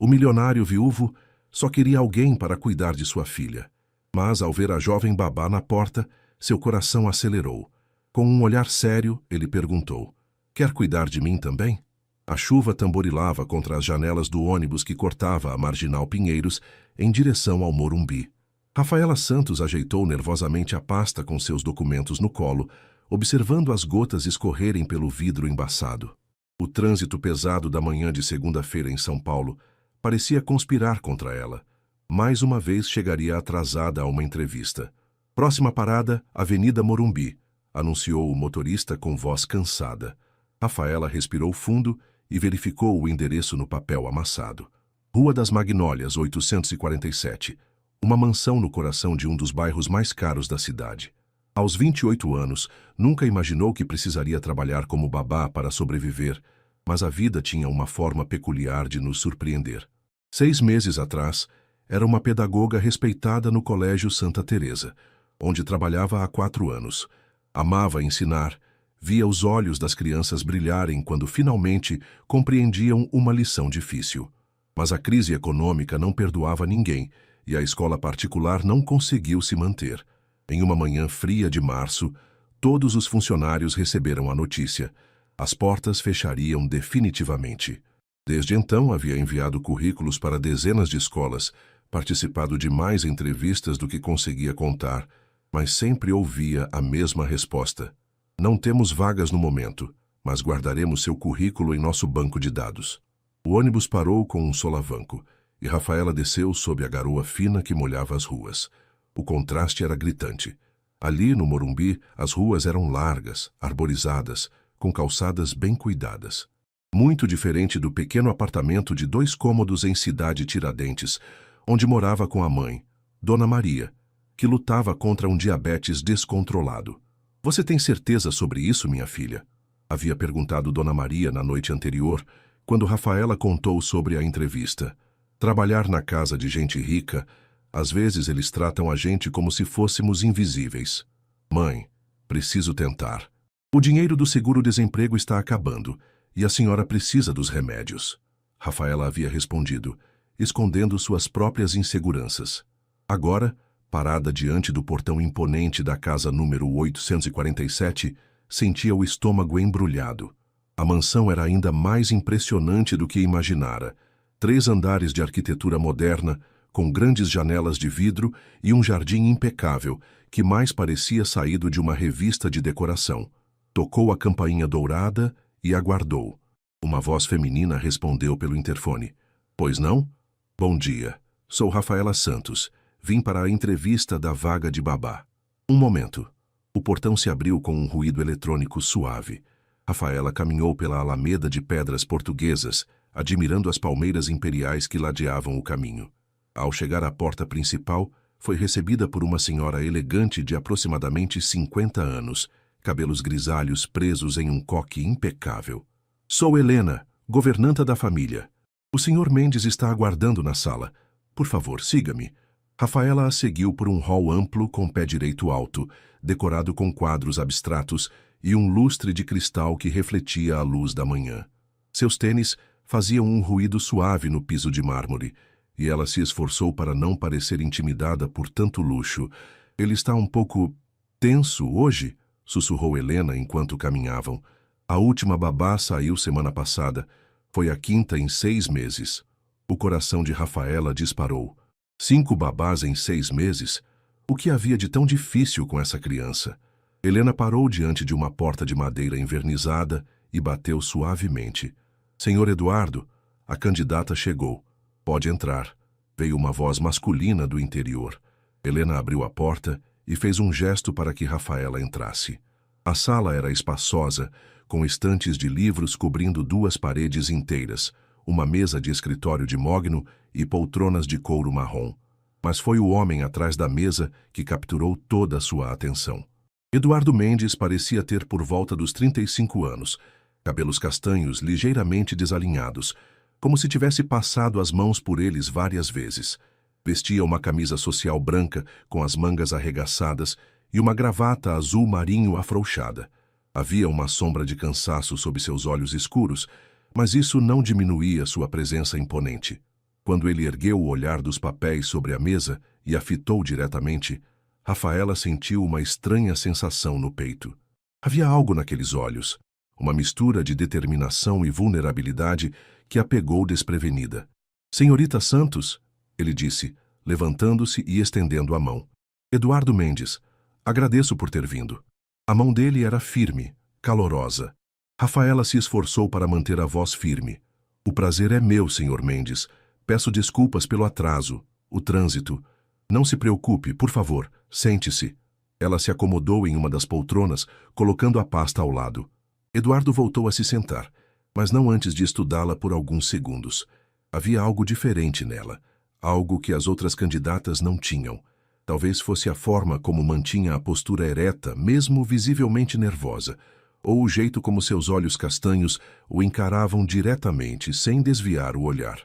O milionário viúvo só queria alguém para cuidar de sua filha. Mas, ao ver a jovem babá na porta, seu coração acelerou. Com um olhar sério, ele perguntou: "Quer cuidar de mim também?" A chuva tamborilava contra as janelas do ônibus que cortava a Marginal Pinheiros em direção ao Morumbi. Rafaela Santos ajeitou nervosamente a pasta com seus documentos no colo, observando as gotas escorrerem pelo vidro embaçado. O trânsito pesado da manhã de segunda-feira em São Paulo parecia conspirar contra ela. Mais uma vez chegaria atrasada a uma entrevista. "Próxima parada, Avenida Morumbi", anunciou o motorista com voz cansada. Rafaela respirou fundo e verificou o endereço no papel amassado. Rua das Magnólias, 847. Uma mansão no coração de um dos bairros mais caros da cidade. Aos 28 anos, nunca imaginou que precisaria trabalhar como babá para sobreviver, mas a vida tinha uma forma peculiar de nos surpreender. 6 meses atrás, era uma pedagoga respeitada no Colégio Santa Teresa, onde trabalhava há 4 anos. Amava ensinar, via os olhos das crianças brilharem quando finalmente compreendiam uma lição difícil. Mas a crise econômica não perdoava ninguém e a escola particular não conseguiu se manter. Em uma manhã fria de março, todos os funcionários receberam a notícia: as portas fechariam definitivamente. Desde então havia enviado currículos para dezenas de escolas, participado de mais entrevistas do que conseguia contar, mas sempre ouvia a mesma resposta: "Não temos vagas no momento, mas guardaremos seu currículo em nosso banco de dados." O ônibus parou com um solavanco, e Rafaela desceu sob a garoa fina que molhava as ruas. O contraste era gritante. Ali, no Morumbi, as ruas eram largas, arborizadas, com calçadas bem cuidadas. Muito diferente do pequeno apartamento de 2 cômodos em Cidade Tiradentes, onde morava com a mãe, Dona Maria, que lutava contra um diabetes descontrolado. "Você tem certeza sobre isso, minha filha?" havia perguntado Dona Maria na noite anterior, quando Rafaela contou sobre a entrevista. Trabalhar na casa de gente rica, às vezes eles tratam a gente como se fôssemos invisíveis. "Mãe, preciso tentar. O dinheiro do seguro-desemprego está acabando e a senhora precisa dos remédios." Rafaela havia respondido, escondendo suas próprias inseguranças. Agora, parada diante do portão imponente da casa número 847, sentia o estômago embrulhado. A mansão era ainda mais impressionante do que imaginara. 3 andares de arquitetura moderna, com grandes janelas de vidro e um jardim impecável, que mais parecia saído de uma revista de decoração. Tocou a campainha dourada e aguardou. Uma voz feminina respondeu pelo interfone. "Pois não? Bom dia. Sou Rafaela Santos. Vim para a entrevista da vaga de babá." "Um momento." O portão se abriu com um ruído eletrônico suave. Rafaela caminhou pela alameda de pedras portuguesas, admirando as palmeiras imperiais que ladeavam o caminho. Ao chegar à porta principal, foi recebida por uma senhora elegante de aproximadamente 50 anos, cabelos grisalhos presos em um coque impecável. "Sou Helena, governanta da família. O Sr. Mendes está aguardando na sala. Por favor, siga-me." Rafaela a seguiu por um hall amplo com pé direito alto, decorado com quadros abstratos e um lustre de cristal que refletia a luz da manhã. Seus tênis faziam um ruído suave no piso de mármore, e ela se esforçou para não parecer intimidada por tanto luxo. "Ele está um pouco tenso hoje?" sussurrou Helena enquanto caminhavam. "A última babá saiu semana passada. Foi a 5ª em 6 meses." O coração de Rafaela disparou. 5 babás em 6 meses? O que havia de tão difícil com essa criança? Helena parou diante de uma porta de madeira envernizada e bateu suavemente. "Senhor Eduardo?" A candidata chegou. "Pode entrar." Veio uma voz masculina do interior. Helena abriu a porta e fez um gesto para que Rafaela entrasse. A sala era espaçosa, com estantes de livros cobrindo 2 paredes inteiras, uma mesa de escritório de mogno e poltronas de couro marrom. Mas foi o homem atrás da mesa que capturou toda a sua atenção. Eduardo Mendes parecia ter por volta dos 35 anos, cabelos castanhos ligeiramente desalinhados, como se tivesse passado as mãos por eles várias vezes. Vestia uma camisa social branca com as mangas arregaçadas e uma gravata azul marinho afrouxada. Havia uma sombra de cansaço sob seus olhos escuros, mas isso não diminuía sua presença imponente. Quando ele ergueu o olhar dos papéis sobre a mesa e a fitou diretamente, Rafaela sentiu uma estranha sensação no peito. Havia algo naqueles olhos, uma mistura de determinação e vulnerabilidade que a pegou desprevenida. Senhorita Santos, ele disse, levantando-se e estendendo a mão. Eduardo Mendes, agradeço por ter vindo. A mão dele era firme, calorosa. Rafaela se esforçou para manter a voz firme. O prazer é meu, Sr. Mendes. Peço desculpas pelo atraso, o trânsito. Não se preocupe, por favor, sente-se. Ela se acomodou em uma das poltronas, colocando a pasta ao lado. Eduardo voltou a se sentar, mas não antes de estudá-la por alguns segundos. Havia algo diferente nela, algo que as outras candidatas não tinham. Talvez fosse a forma como mantinha a postura ereta, mesmo visivelmente nervosa, ou o jeito como seus olhos castanhos o encaravam diretamente, sem desviar o olhar.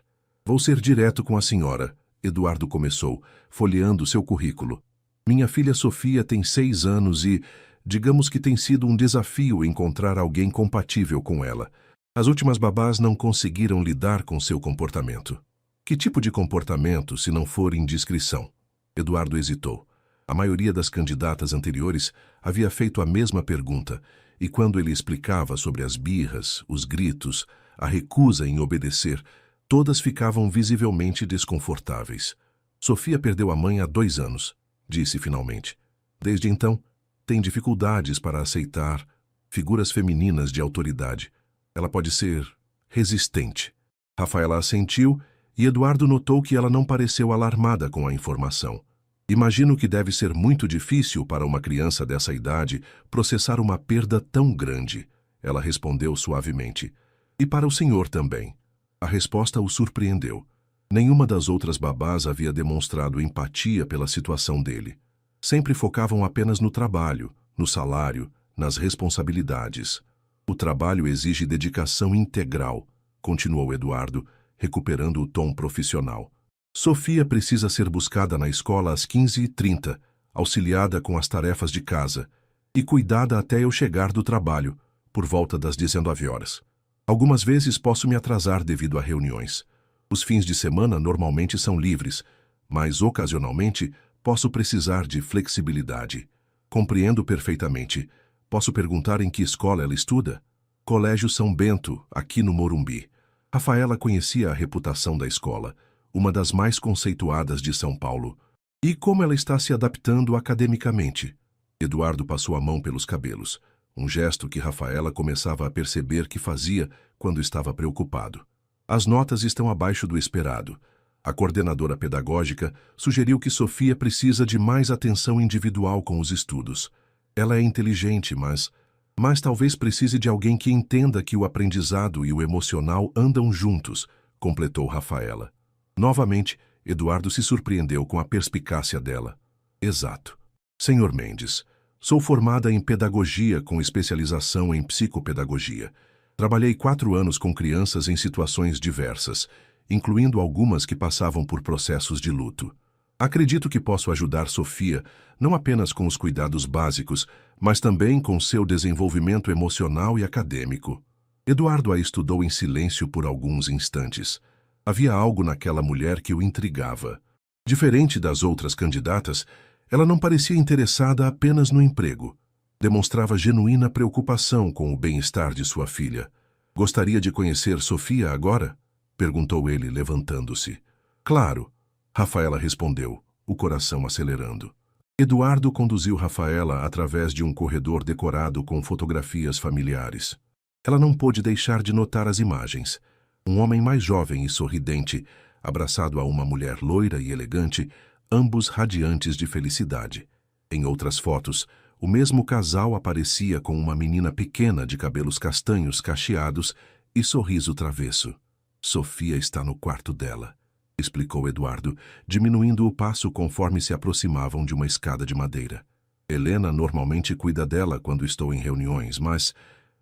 Vou ser direto com a senhora, Eduardo começou, folheando seu currículo. Minha filha Sofia tem 6 anos e, digamos que tem sido um desafio encontrar alguém compatível com ela. As últimas babás não conseguiram lidar com seu comportamento. Que tipo de comportamento, se não for indiscrição? Eduardo hesitou. A maioria das candidatas anteriores havia feito a mesma pergunta, e quando ele explicava sobre as birras, os gritos, a recusa em obedecer, todas ficavam visivelmente desconfortáveis. Sofia perdeu a mãe há 2 anos, disse finalmente. Desde então, tem dificuldades para aceitar figuras femininas de autoridade. Ela pode ser resistente. Rafaela assentiu e Eduardo notou que ela não pareceu alarmada com a informação. Imagino que deve ser muito difícil para uma criança dessa idade processar uma perda tão grande, ela respondeu suavemente. E para o senhor também. A resposta o surpreendeu. Nenhuma das outras babás havia demonstrado empatia pela situação dele. Sempre focavam apenas no trabalho, no salário, nas responsabilidades. O trabalho exige dedicação integral, continuou Eduardo, recuperando o tom profissional. Sofia precisa ser buscada na escola às 15h30, auxiliada com as tarefas de casa, e cuidada até eu chegar do trabalho, por volta das 19 horas. Algumas vezes posso me atrasar devido a reuniões. Os fins de semana normalmente são livres, mas ocasionalmente posso precisar de flexibilidade. Compreendo perfeitamente. Posso perguntar em que escola ela estuda? Colégio São Bento, aqui no Morumbi. Rafaela conhecia a reputação da escola, uma das mais conceituadas de São Paulo. E como ela está se adaptando academicamente? Eduardo passou a mão pelos cabelos, um gesto que Rafaela começava a perceber que fazia quando estava preocupado. As notas estão abaixo do esperado. A coordenadora pedagógica sugeriu que Sofia precisa de mais atenção individual com os estudos. Ela é inteligente, mas talvez precise de alguém que entenda que o aprendizado e o emocional andam juntos, completou Rafaela. Novamente, Eduardo se surpreendeu com a perspicácia dela. Exato. Senhor Mendes, sou formada em pedagogia com especialização em psicopedagogia. Trabalhei 4 anos com crianças em situações diversas, incluindo algumas que passavam por processos de luto. Acredito que posso ajudar Sofia não apenas com os cuidados básicos, mas também com seu desenvolvimento emocional e acadêmico. Eduardo a estudou em silêncio por alguns instantes. Havia algo naquela mulher que o intrigava. Diferente das outras candidatas, ela não parecia interessada apenas no emprego. Demonstrava genuína preocupação com o bem-estar de sua filha. Gostaria de conhecer Sofia agora? Perguntou ele, levantando-se. Claro, Rafaela respondeu, o coração acelerando. Eduardo conduziu Rafaela através de um corredor decorado com fotografias familiares. Ela não pôde deixar de notar as imagens. Um homem mais jovem e sorridente, abraçado a uma mulher loira e elegante, ambos radiantes de felicidade. Em outras fotos, o mesmo casal aparecia com uma menina pequena de cabelos castanhos cacheados e sorriso travesso. Sofia está no quarto dela, explicou Eduardo, diminuindo o passo conforme se aproximavam de uma escada de madeira. Helena normalmente cuida dela quando estou em reuniões, mas,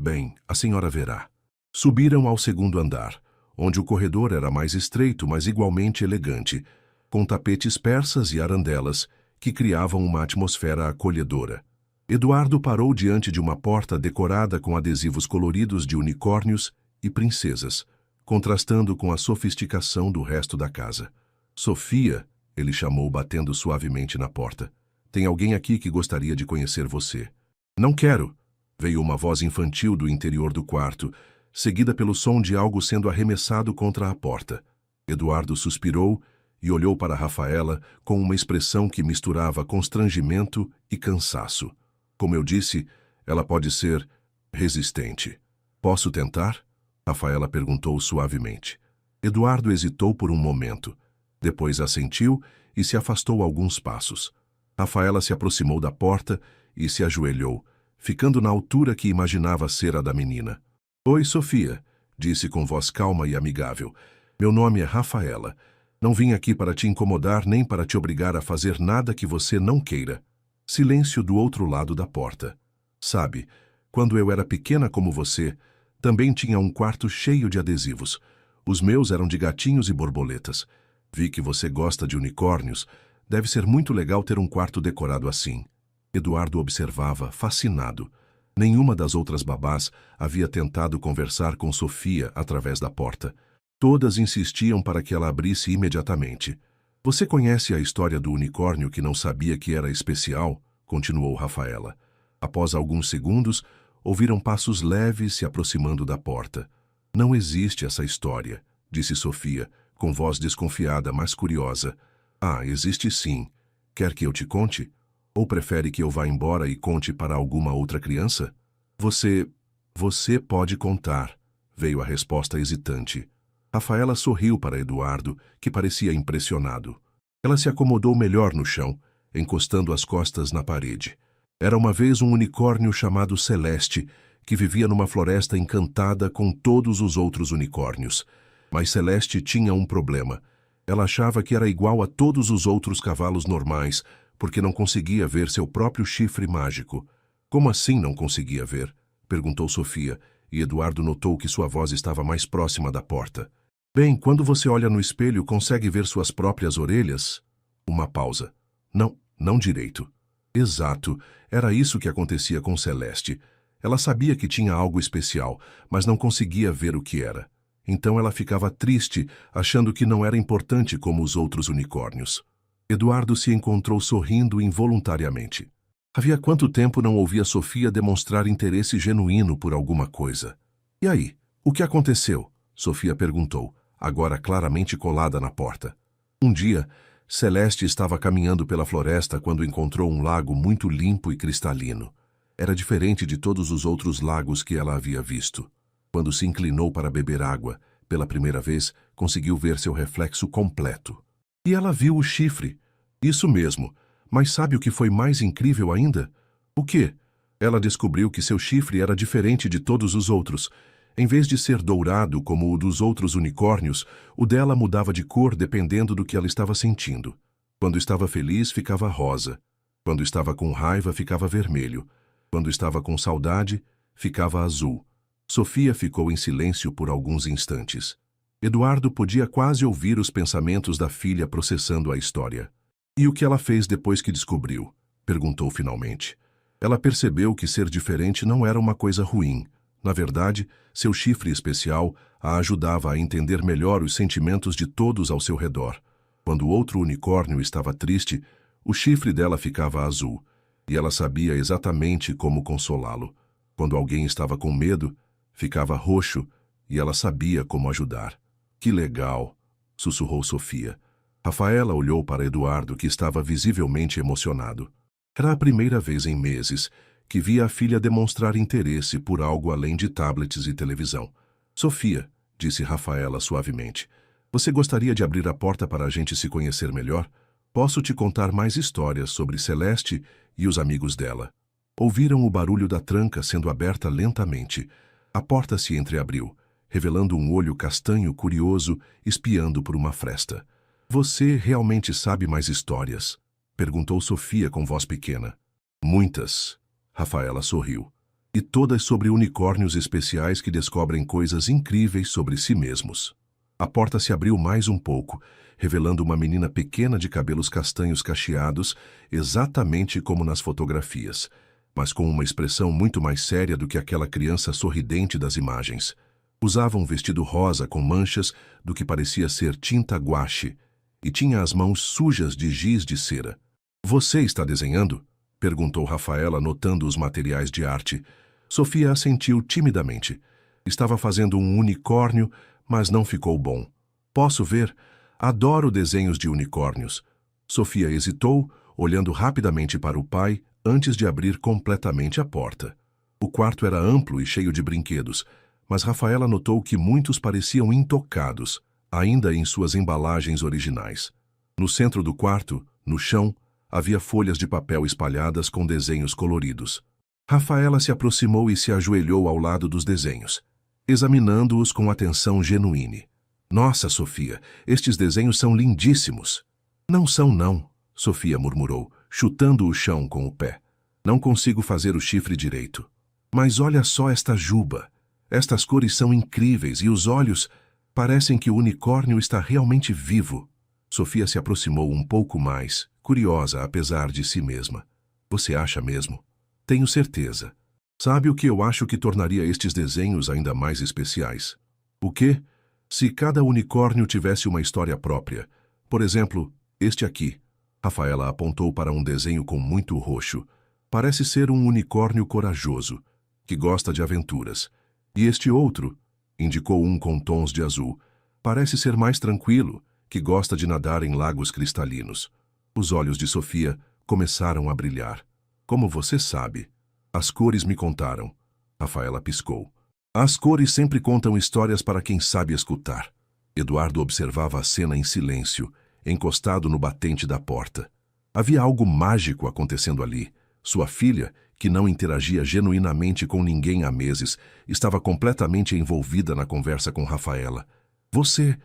bem, a senhora verá. Subiram ao 2º andar, onde o corredor era mais estreito, mas igualmente elegante, com tapetes persas e arandelas que criavam uma atmosfera acolhedora. Eduardo parou diante de uma porta decorada com adesivos coloridos de unicórnios e princesas, contrastando com a sofisticação do resto da casa. Sofia, ele chamou batendo suavemente na porta. Tem alguém aqui que gostaria de conhecer você. Não quero, veio uma voz infantil do interior do quarto, seguida pelo som de algo sendo arremessado contra a porta. Eduardo suspirou e olhou para Rafaela com uma expressão que misturava constrangimento e cansaço. Como eu disse, ela pode ser resistente. Posso tentar? Rafaela perguntou suavemente. Eduardo hesitou por um momento. Depois assentiu e se afastou alguns passos. Rafaela se aproximou da porta e se ajoelhou, ficando na altura que imaginava ser a da menina. Oi, Sofia, disse com voz calma e amigável. Meu nome é Rafaela. Não vim aqui para te incomodar nem para te obrigar a fazer nada que você não queira. Silêncio do outro lado da porta. Sabe, quando eu era pequena como você, também tinha um quarto cheio de adesivos. Os meus eram de gatinhos e borboletas. Vi que você gosta de unicórnios. Deve ser muito legal ter um quarto decorado assim. Eduardo observava, fascinado. Nenhuma das outras babás havia tentado conversar com Sofia através da porta. Todas insistiam para que ela abrisse imediatamente. Você conhece a história do unicórnio que não sabia que era especial? Continuou Rafaela. Após alguns segundos, ouviram passos leves se aproximando da porta. Não existe essa história, disse Sofia, com voz desconfiada, mas curiosa. Ah, existe sim. Quer que eu te conte? Ou prefere que eu vá embora e conte para alguma outra criança? Você pode contar, veio a resposta hesitante. Rafaela sorriu para Eduardo, que parecia impressionado. Ela se acomodou melhor no chão, encostando as costas na parede. Era uma vez um unicórnio chamado Celeste, que vivia numa floresta encantada com todos os outros unicórnios. Mas Celeste tinha um problema. Ela achava que era igual a todos os outros cavalos normais, porque não conseguia ver seu próprio chifre mágico. Como assim não conseguia ver? Perguntou Sofia, e Eduardo notou que sua voz estava mais próxima da porta. Bem, quando você olha no espelho, consegue ver suas próprias orelhas? Uma pausa. Não direito. Exato, era isso que acontecia com Celeste. Ela sabia que tinha algo especial, mas não conseguia ver o que era. Então ela ficava triste, achando que não era importante como os outros unicórnios. Eduardo se encontrou sorrindo involuntariamente. Havia quanto tempo não ouvia Sofia demonstrar interesse genuíno por alguma coisa. E aí, o que aconteceu? Sofia perguntou, agora claramente colada na porta. Um dia, Celeste estava caminhando pela floresta quando encontrou um lago muito limpo e cristalino. Era diferente de todos os outros lagos que ela havia visto. Quando se inclinou para beber água, pela primeira vez, conseguiu ver seu reflexo completo. E ela viu o chifre. Isso mesmo. Mas sabe o que foi mais incrível ainda? O quê? Ela descobriu que seu chifre era diferente de todos os outros. Em vez de ser dourado como o dos outros unicórnios, o dela mudava de cor dependendo do que ela estava sentindo. Quando estava feliz, ficava rosa. Quando estava com raiva, ficava vermelho. Quando estava com saudade, ficava azul. Sofia ficou em silêncio por alguns instantes. Eduardo podia quase ouvir os pensamentos da filha processando a história. E o que ela fez depois que descobriu? Perguntou finalmente. Ela percebeu que ser diferente não era uma coisa ruim. Na verdade, seu chifre especial a ajudava a entender melhor os sentimentos de todos ao seu redor. Quando outro unicórnio estava triste, o chifre dela ficava azul, e ela sabia exatamente como consolá-lo. Quando alguém estava com medo, ficava roxo, e ela sabia como ajudar. Que legal, sussurrou Sofia. Rafaela olhou para Eduardo, que estava visivelmente emocionado. Era a primeira vez em meses que via a filha demonstrar interesse por algo além de tablets e televisão. Sofia, disse Rafaela suavemente, você gostaria de abrir a porta para a gente se conhecer melhor? Posso te contar mais histórias sobre Celeste e os amigos dela. Ouviram o barulho da tranca sendo aberta lentamente. A porta se entreabriu, revelando um olho castanho curioso espiando por uma fresta. Você realmente sabe mais histórias? Perguntou Sofia com voz pequena. Muitas. Rafaela sorriu. E todas sobre unicórnios especiais que descobrem coisas incríveis sobre si mesmos. A porta se abriu mais um pouco, revelando uma menina pequena de cabelos castanhos cacheados, exatamente como nas fotografias, mas com uma expressão muito mais séria do que aquela criança sorridente das imagens. Usava um vestido rosa com manchas do que parecia ser tinta guache e tinha as mãos sujas de giz de cera. Você está desenhando? Perguntou Rafaela, notando os materiais de arte. Sofia assentiu timidamente. Estava fazendo um unicórnio, mas não ficou bom. Posso ver? Adoro desenhos de unicórnios. Sofia hesitou, olhando rapidamente para o pai antes de abrir completamente a porta. O quarto era amplo e cheio de brinquedos, mas Rafaela notou que muitos pareciam intocados, ainda em suas embalagens originais. No centro do quarto, no chão, havia folhas de papel espalhadas com desenhos coloridos. Rafaela se aproximou e se ajoelhou ao lado dos desenhos, examinando-os com atenção genuína. Nossa, Sofia, estes desenhos são lindíssimos. Não são, não, Sofia murmurou, chutando o chão com o pé. Não consigo fazer o chifre direito. Mas olha só esta juba. Estas cores são incríveis e os olhos parecem que o unicórnio está realmente vivo. Sofia se aproximou um pouco mais, curiosa apesar de si mesma. Você acha mesmo? Tenho certeza. Sabe o que eu acho que tornaria estes desenhos ainda mais especiais? O quê? Se cada unicórnio tivesse uma história própria. Por exemplo, este aqui. Rafaela apontou para um desenho com muito roxo. Parece ser um unicórnio corajoso, que gosta de aventuras. E este outro, indicou um com tons de azul, parece ser mais tranquilo, que gosta de nadar em lagos cristalinos. Os olhos de Sofia começaram a brilhar. Como você sabe? As cores me contaram. Rafaela piscou. As cores sempre contam histórias para quem sabe escutar. Eduardo observava a cena em silêncio, encostado no batente da porta. Havia algo mágico acontecendo ali. Sua filha, que não interagia genuinamente com ninguém há meses, estava completamente envolvida na conversa com Rafaela. Você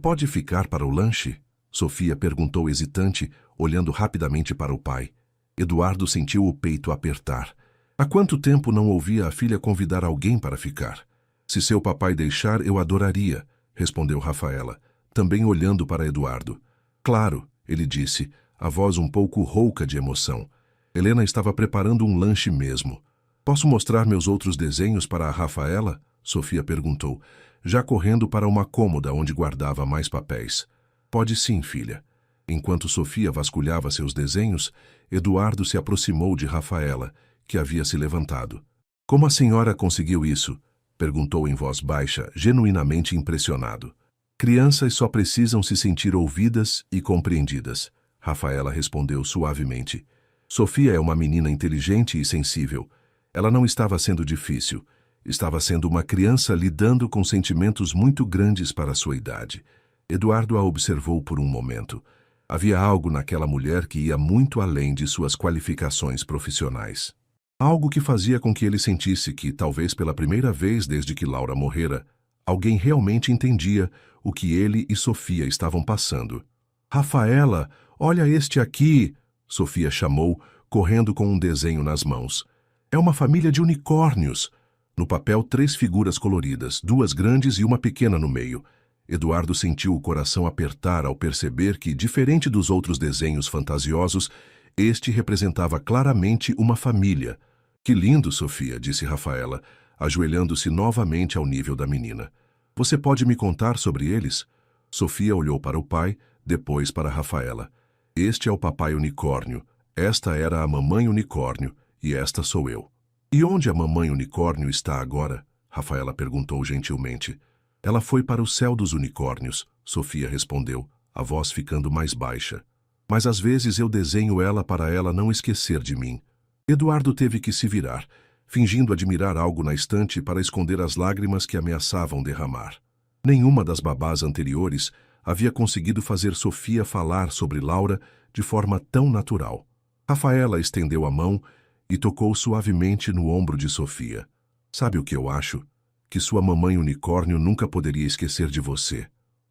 pode ficar para o lanche? Sofia perguntou hesitante, olhando rapidamente para o pai. Eduardo sentiu o peito apertar. Há quanto tempo não ouvia a filha convidar alguém para ficar? Se seu papai deixar, eu adoraria, respondeu Rafaela, também olhando para Eduardo. Claro, ele disse, a voz um pouco rouca de emoção. Helena estava preparando um lanche mesmo. Posso mostrar meus outros desenhos para a Rafaela? Sofia perguntou, já correndo para uma cômoda onde guardava mais papéis. Pode sim, filha. Enquanto Sofia vasculhava seus desenhos, Eduardo se aproximou de Rafaela, que havia se levantado. Como a senhora conseguiu isso? Perguntou em voz baixa, genuinamente impressionado. Crianças só precisam se sentir ouvidas e compreendidas. Rafaela respondeu suavemente. Sofia é uma menina inteligente e sensível. Ela não estava sendo difícil. Estava sendo uma criança lidando com sentimentos muito grandes para sua idade. Eduardo a observou por um momento. Havia algo naquela mulher que ia muito além de suas qualificações profissionais. Algo que fazia com que ele sentisse que, talvez pela primeira vez desde que Laura morrera, alguém realmente entendia o que ele e Sofia estavam passando. Rafaela, olha este aqui! Sofia chamou, correndo com um desenho nas mãos. É uma família de unicórnios. No papel, 3 figuras coloridas, 2 grandes e uma pequena no meio. Eduardo sentiu o coração apertar ao perceber que, diferente dos outros desenhos fantasiosos, este representava claramente uma família. Que lindo, Sofia, disse Rafaela, ajoelhando-se novamente ao nível da menina. Você pode me contar sobre eles? Sofia olhou para o pai, depois para Rafaela. Este é o papai unicórnio, esta era a mamãe unicórnio e esta sou eu. E onde a mamãe unicórnio está agora? Rafaela perguntou gentilmente. Ela foi para o céu dos unicórnios, Sofia respondeu, a voz ficando mais baixa. Mas às vezes eu desenho ela para ela não esquecer de mim. Eduardo teve que se virar, fingindo admirar algo na estante para esconder as lágrimas que ameaçavam derramar. Nenhuma das babás anteriores havia conseguido fazer Sofia falar sobre Laura de forma tão natural. Rafaela estendeu a mão e tocou suavemente no ombro de Sofia. Sabe o que eu acho? Que sua mamãe unicórnio nunca poderia esquecer de você.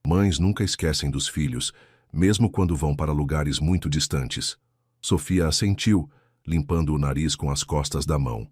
Mães nunca esquecem dos filhos, mesmo quando vão para lugares muito distantes. Sofia assentiu, limpando o nariz com as costas da mão.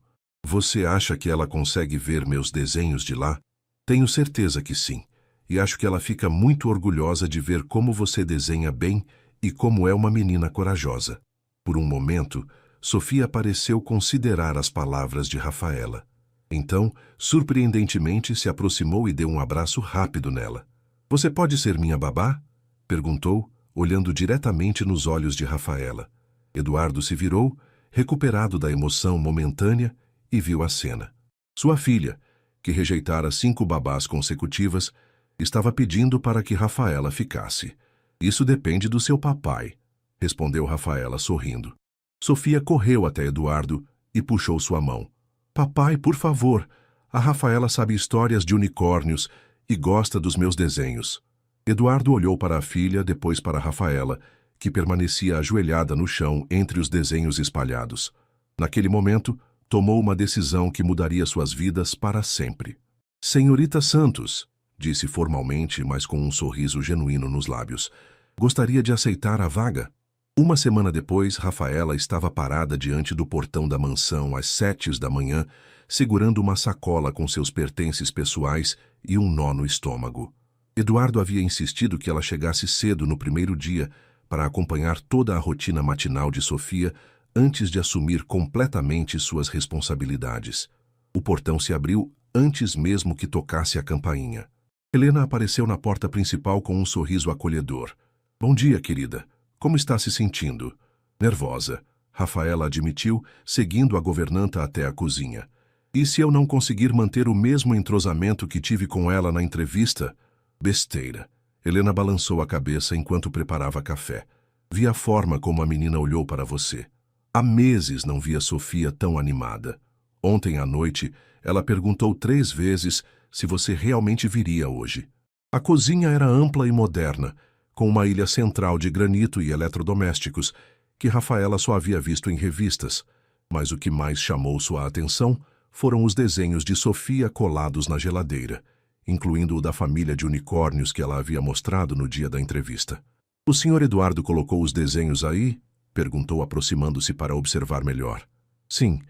Você acha que ela consegue ver meus desenhos de lá? Tenho certeza que sim. E acho que ela fica muito orgulhosa de ver como você desenha bem e como é uma menina corajosa. Por um momento, Sofia pareceu considerar as palavras de Rafaela. Então, surpreendentemente, se aproximou e deu um abraço rápido nela. Você pode ser minha babá? Perguntou, olhando diretamente nos olhos de Rafaela. Eduardo se virou, recuperado da emoção momentânea, e viu a cena. Sua filha, que rejeitara 5 babás consecutivas, estava pedindo para que Rafaela ficasse. Isso depende do seu papai, respondeu Rafaela sorrindo. Sofia correu até Eduardo e puxou sua mão. Papai, por favor, a Rafaela sabe histórias de unicórnios e gosta dos meus desenhos. Eduardo olhou para a filha, depois para Rafaela, que permanecia ajoelhada no chão entre os desenhos espalhados. Naquele momento, tomou uma decisão que mudaria suas vidas para sempre. Senhorita Santos, disse formalmente, mas com um sorriso genuíno nos lábios, gostaria de aceitar a vaga? Uma semana depois, Rafaela estava parada diante do portão da mansão às 7 da manhã, segurando uma sacola com seus pertences pessoais e um nó no estômago. Eduardo havia insistido que ela chegasse cedo no primeiro dia para acompanhar toda a rotina matinal de Sofia antes de assumir completamente suas responsabilidades. O portão se abriu antes mesmo que tocasse a campainha. Helena apareceu na porta principal com um sorriso acolhedor. Bom dia, querida. Como está se sentindo? Nervosa, Rafaela admitiu, seguindo a governanta até a cozinha. E se eu não conseguir manter o mesmo entrosamento que tive com ela na entrevista? Besteira. Helena balançou a cabeça enquanto preparava café. Vi a forma como a menina olhou para você. Há meses não via Sofia tão animada. Ontem à noite, ela perguntou 3 vezes se você realmente viria hoje. A cozinha era ampla e moderna, com uma ilha central de granito e eletrodomésticos, que Rafaela só havia visto em revistas, mas o que mais chamou sua atenção foram os desenhos de Sofia colados na geladeira, incluindo o da família de unicórnios que ela havia mostrado no dia da entrevista. O Sr. Eduardo colocou os desenhos aí? Perguntou, aproximando-se para observar melhor. Sim,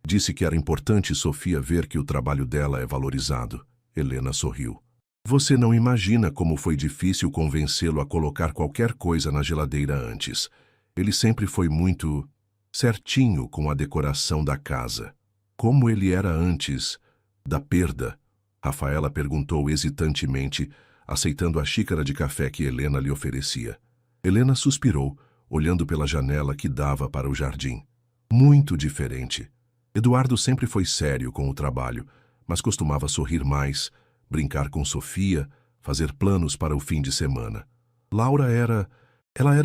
disse que era importante Sofia ver que o trabalho dela é valorizado. Helena sorriu. Você não imagina como foi difícil convencê-lo a colocar qualquer coisa na geladeira antes. Ele sempre foi muito certinho com a decoração da casa. Como ele era antes da perda? Rafaela perguntou hesitantemente, aceitando a xícara de café que Helena lhe oferecia. Helena suspirou, olhando pela janela que dava para o jardim. Muito diferente. Eduardo sempre foi sério com o trabalho, mas costumava sorrir mais, brincar com Sofia, fazer planos para o fim de semana. Laura era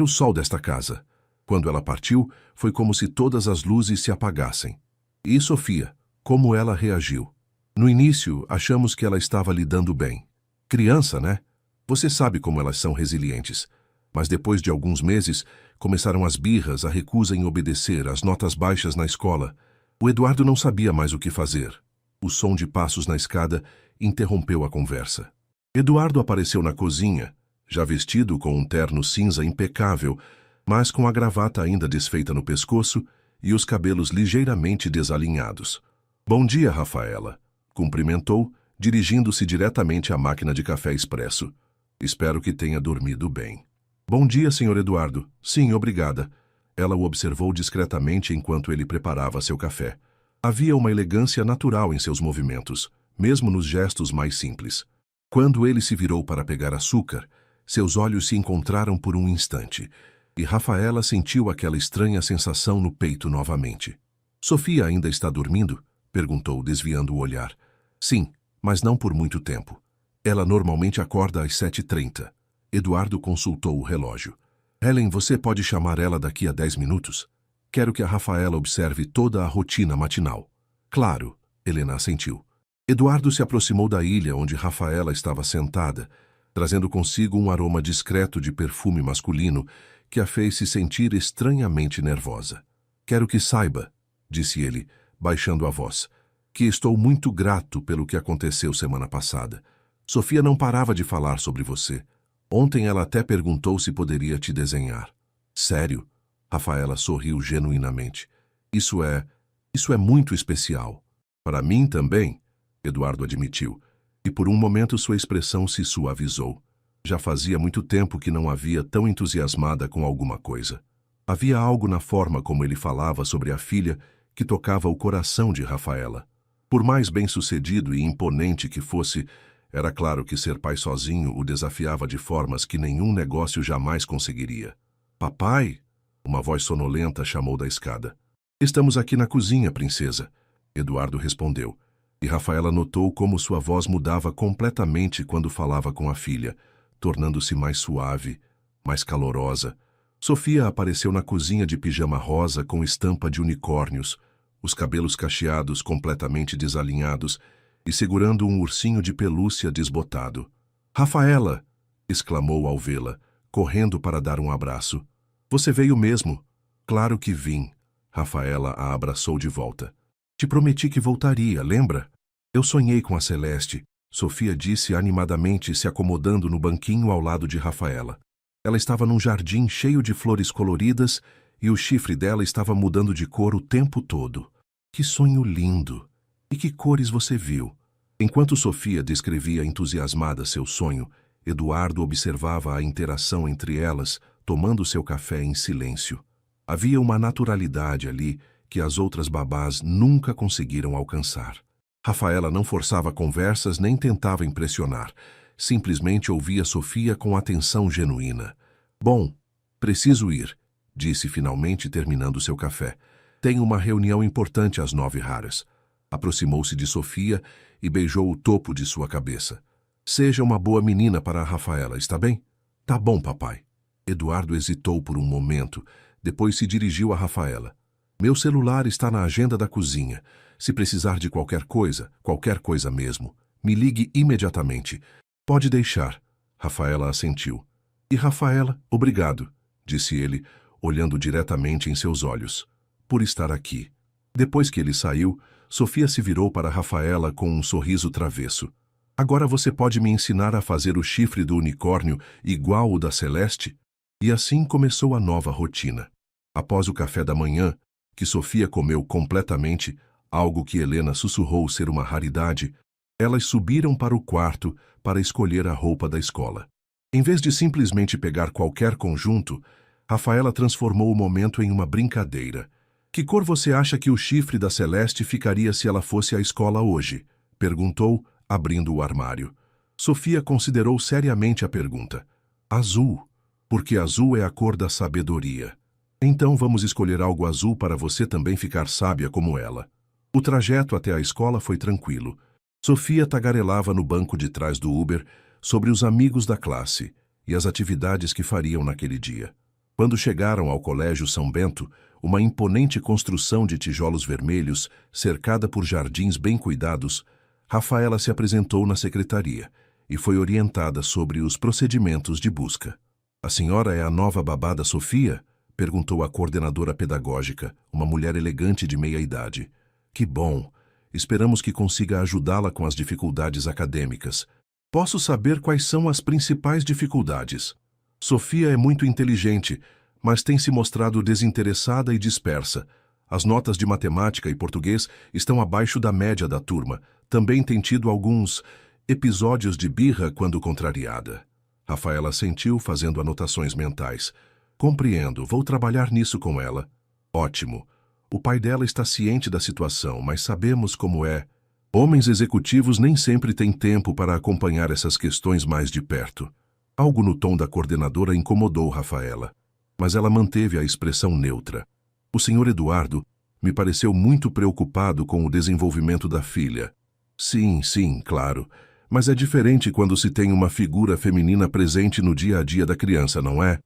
o sol desta casa. Quando ela partiu, foi como se todas as luzes se apagassem. E Sofia, como ela reagiu? No início, achamos que ela estava lidando bem. Criança, né? Você sabe como elas são resilientes. Mas depois de alguns meses, começaram as birras, a recusa em obedecer, as notas baixas na escola. O Eduardo não sabia mais o que fazer. O som de passos na escada interrompeu a conversa. Eduardo apareceu na cozinha, já vestido com um terno cinza impecável, mas com a gravata ainda desfeita no pescoço e os cabelos ligeiramente desalinhados. Bom dia, Rafaela, cumprimentou, dirigindo-se diretamente à máquina de café expresso. Espero que tenha dormido bem. Bom dia, Sr. Eduardo. Sim, obrigada. Ela o observou discretamente enquanto ele preparava seu café. Havia uma elegância natural em seus movimentos, mesmo nos gestos mais simples. Quando ele se virou para pegar açúcar, seus olhos se encontraram por um instante, e Rafaela sentiu aquela estranha sensação no peito novamente. Sofia ainda está dormindo? Perguntou, desviando o olhar. Sim, mas não por muito tempo. Ela normalmente acorda às 7h30. Eduardo consultou o relógio. Helen, você pode chamar ela daqui a 10 minutos? Quero que a Rafaela observe toda a rotina matinal. Claro, Helena assentiu. Eduardo se aproximou da ilha onde Rafaela estava sentada, trazendo consigo um aroma discreto de perfume masculino que a fez se sentir estranhamente nervosa. Quero que saiba, disse ele, baixando a voz, que estou muito grato pelo que aconteceu semana passada. Sofia não parava de falar sobre você. Ontem ela até perguntou se poderia te desenhar. Sério? Rafaela sorriu genuinamente. Isso é muito especial. Para mim também, Eduardo admitiu, e por um momento sua expressão se suavizou. Já fazia muito tempo que não havia tão entusiasmada com alguma coisa. Havia algo na forma como ele falava sobre a filha que tocava o coração de Rafaela. Por mais bem-sucedido e imponente que fosse, era claro que ser pai sozinho o desafiava de formas que nenhum negócio jamais conseguiria. Papai? Uma voz sonolenta chamou da escada. Estamos aqui na cozinha, princesa, Eduardo respondeu. E Rafaela notou como sua voz mudava completamente quando falava com a filha, tornando-se mais suave, mais calorosa. Sofia apareceu na cozinha de pijama rosa com estampa de unicórnios, os cabelos cacheados completamente desalinhados e segurando um ursinho de pelúcia desbotado. Rafaela! Exclamou ao vê-la, correndo para dar um abraço. Você veio mesmo? Claro que vim. Rafaela a abraçou de volta. Te prometi que voltaria, lembra? Eu sonhei com a Celeste, Sofia disse animadamente, se acomodando no banquinho ao lado de Rafaela. Ela estava num jardim cheio de flores coloridas e o chifre dela estava mudando de cor o tempo todo. Que sonho lindo! E que cores você viu? Enquanto Sofia descrevia entusiasmada seu sonho, Eduardo observava a interação entre elas, tomando seu café em silêncio. Havia uma naturalidade ali que as outras babás nunca conseguiram alcançar. Rafaela não forçava conversas nem tentava impressionar. Simplesmente ouvia Sofia com atenção genuína. Bom, preciso ir, disse finalmente terminando seu café. Tenho uma reunião importante às 9h. Aproximou-se de Sofia e beijou o topo de sua cabeça. Seja uma boa menina para a Rafaela, está bem? Tá bom, papai. Eduardo hesitou por um momento, depois se dirigiu a Rafaela. Meu celular está na agenda da cozinha. Se precisar de qualquer coisa mesmo, me ligue imediatamente. Pode deixar. Rafaela assentiu. E Rafaela, obrigado, disse ele, olhando diretamente em seus olhos, por estar aqui. Depois que ele saiu, Sofia se virou para Rafaela com um sorriso travesso. Agora você pode me ensinar a fazer o chifre do unicórnio igual o da Celeste? E assim começou a nova rotina. Após o café da manhã, que Sofia comeu completamente, algo que Helena sussurrou ser uma raridade, elas subiram para o quarto para escolher a roupa da escola. Em vez de simplesmente pegar qualquer conjunto, Rafaela transformou o momento em uma brincadeira. Que cor você acha que o chifre da Celeste ficaria se ela fosse à escola hoje? Perguntou, abrindo o armário. Sofia considerou seriamente a pergunta. Azul, porque azul é a cor da sabedoria. Então vamos escolher algo azul para você também ficar sábia como ela. O trajeto até a escola foi tranquilo. Sofia tagarelava no banco de trás do Uber sobre os amigos da classe e as atividades que fariam naquele dia. Quando chegaram ao Colégio São Bento, uma imponente construção de tijolos vermelhos, cercada por jardins bem cuidados, Rafaela se apresentou na secretaria e foi orientada sobre os procedimentos de busca. A senhora é a nova babá da Sofia? Perguntou a coordenadora pedagógica, uma mulher elegante de meia-idade. Que bom! Esperamos que consiga ajudá-la com as dificuldades acadêmicas. Posso saber quais são as principais dificuldades? Sofia é muito inteligente, mas tem se mostrado desinteressada e dispersa. As notas de matemática e português estão abaixo da média da turma. Também tem tido alguns episódios de birra quando contrariada. Rafaela assentiu, fazendo anotações mentais. Compreendo, vou trabalhar nisso com ela. Ótimo. O pai dela está ciente da situação, mas sabemos como é. Homens executivos nem sempre têm tempo para acompanhar essas questões mais de perto. Algo no tom da coordenadora incomodou Rafaela, mas ela manteve a expressão neutra. O senhor Eduardo me pareceu muito preocupado com o desenvolvimento da filha. Sim, claro. Mas é diferente quando se tem uma figura feminina presente no dia a dia da criança, não é?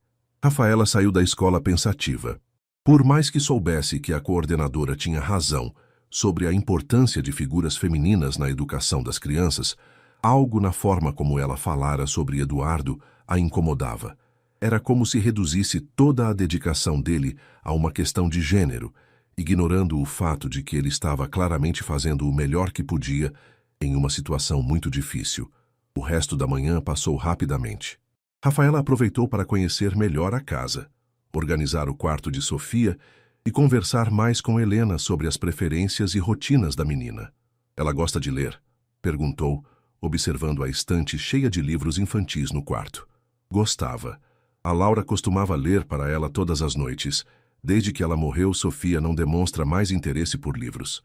Rafaela saiu da escola pensativa. Por mais que soubesse que a coordenadora tinha razão sobre a importância de figuras femininas na educação das crianças, algo na forma como ela falara sobre Eduardo a incomodava. Era como se reduzisse toda a dedicação dele a uma questão de gênero, ignorando o fato de que ele estava claramente fazendo o melhor que podia em uma situação muito difícil. O resto da manhã passou rapidamente. Rafaela aproveitou para conhecer melhor a casa, organizar o quarto de Sofia e conversar mais com Helena sobre as preferências e rotinas da menina. Ela gosta de ler? Perguntou, observando a estante cheia de livros infantis no quarto. Gostava. A Laura costumava ler para ela todas as noites. Desde que ela morreu, Sofia não demonstra mais interesse por livros.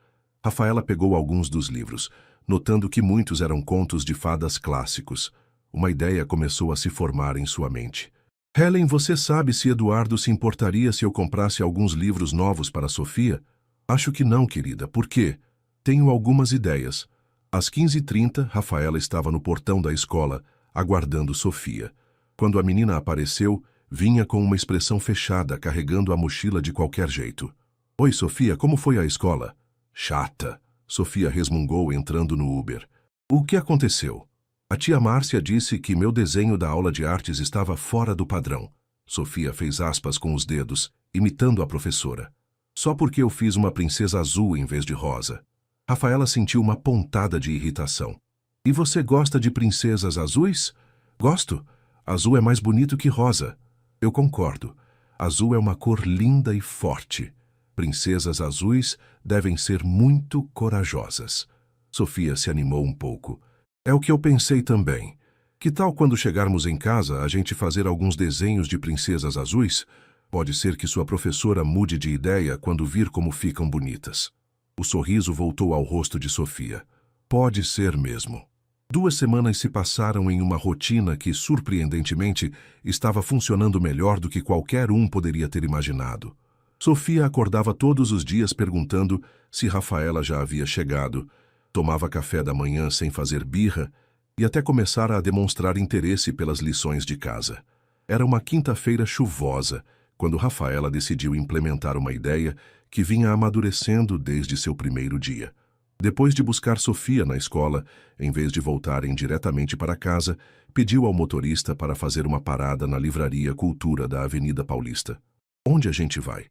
Rafaela pegou alguns dos livros, notando que muitos eram contos de fadas clássicos. Uma ideia começou a se formar em sua mente. Helen, você sabe se Eduardo se importaria se eu comprasse alguns livros novos para Sofia? Acho que não, querida. Por quê? Tenho algumas ideias. Às 15h30, Rafaela estava no portão da escola, aguardando Sofia. Quando a menina apareceu, vinha com uma expressão fechada, carregando a mochila de qualquer jeito. Oi, Sofia, como foi a escola? Chata, Sofia resmungou entrando no Uber. O que aconteceu? A tia Márcia disse que meu desenho da aula de artes estava fora do padrão. Sofia fez aspas com os dedos, imitando a professora. Só porque eu fiz uma princesa azul em vez de rosa. Rafaela sentiu uma pontada de irritação. E você gosta de princesas azuis? Gosto. Azul é mais bonito que rosa. Eu concordo. Azul é uma cor linda e forte. Princesas azuis devem ser muito corajosas. Sofia se animou um pouco. É o que eu pensei também. Que tal quando chegarmos em casa a gente fazer alguns desenhos de princesas azuis? Pode ser que sua professora mude de ideia quando vir como ficam bonitas. O sorriso voltou ao rosto de Sofia. Pode ser mesmo. 2 semanas se passaram em uma rotina que, surpreendentemente, estava funcionando melhor do que qualquer um poderia ter imaginado. Sofia acordava todos os dias perguntando se Rafaela já havia chegado, tomava café da manhã sem fazer birra e até começara a demonstrar interesse pelas lições de casa. Era uma quinta-feira chuvosa, quando Rafaela decidiu implementar uma ideia que vinha amadurecendo desde seu primeiro dia. Depois de buscar Sofia na escola, em vez de voltarem diretamente para casa, pediu ao motorista para fazer uma parada na livraria Cultura da Avenida Paulista. Onde a gente vai?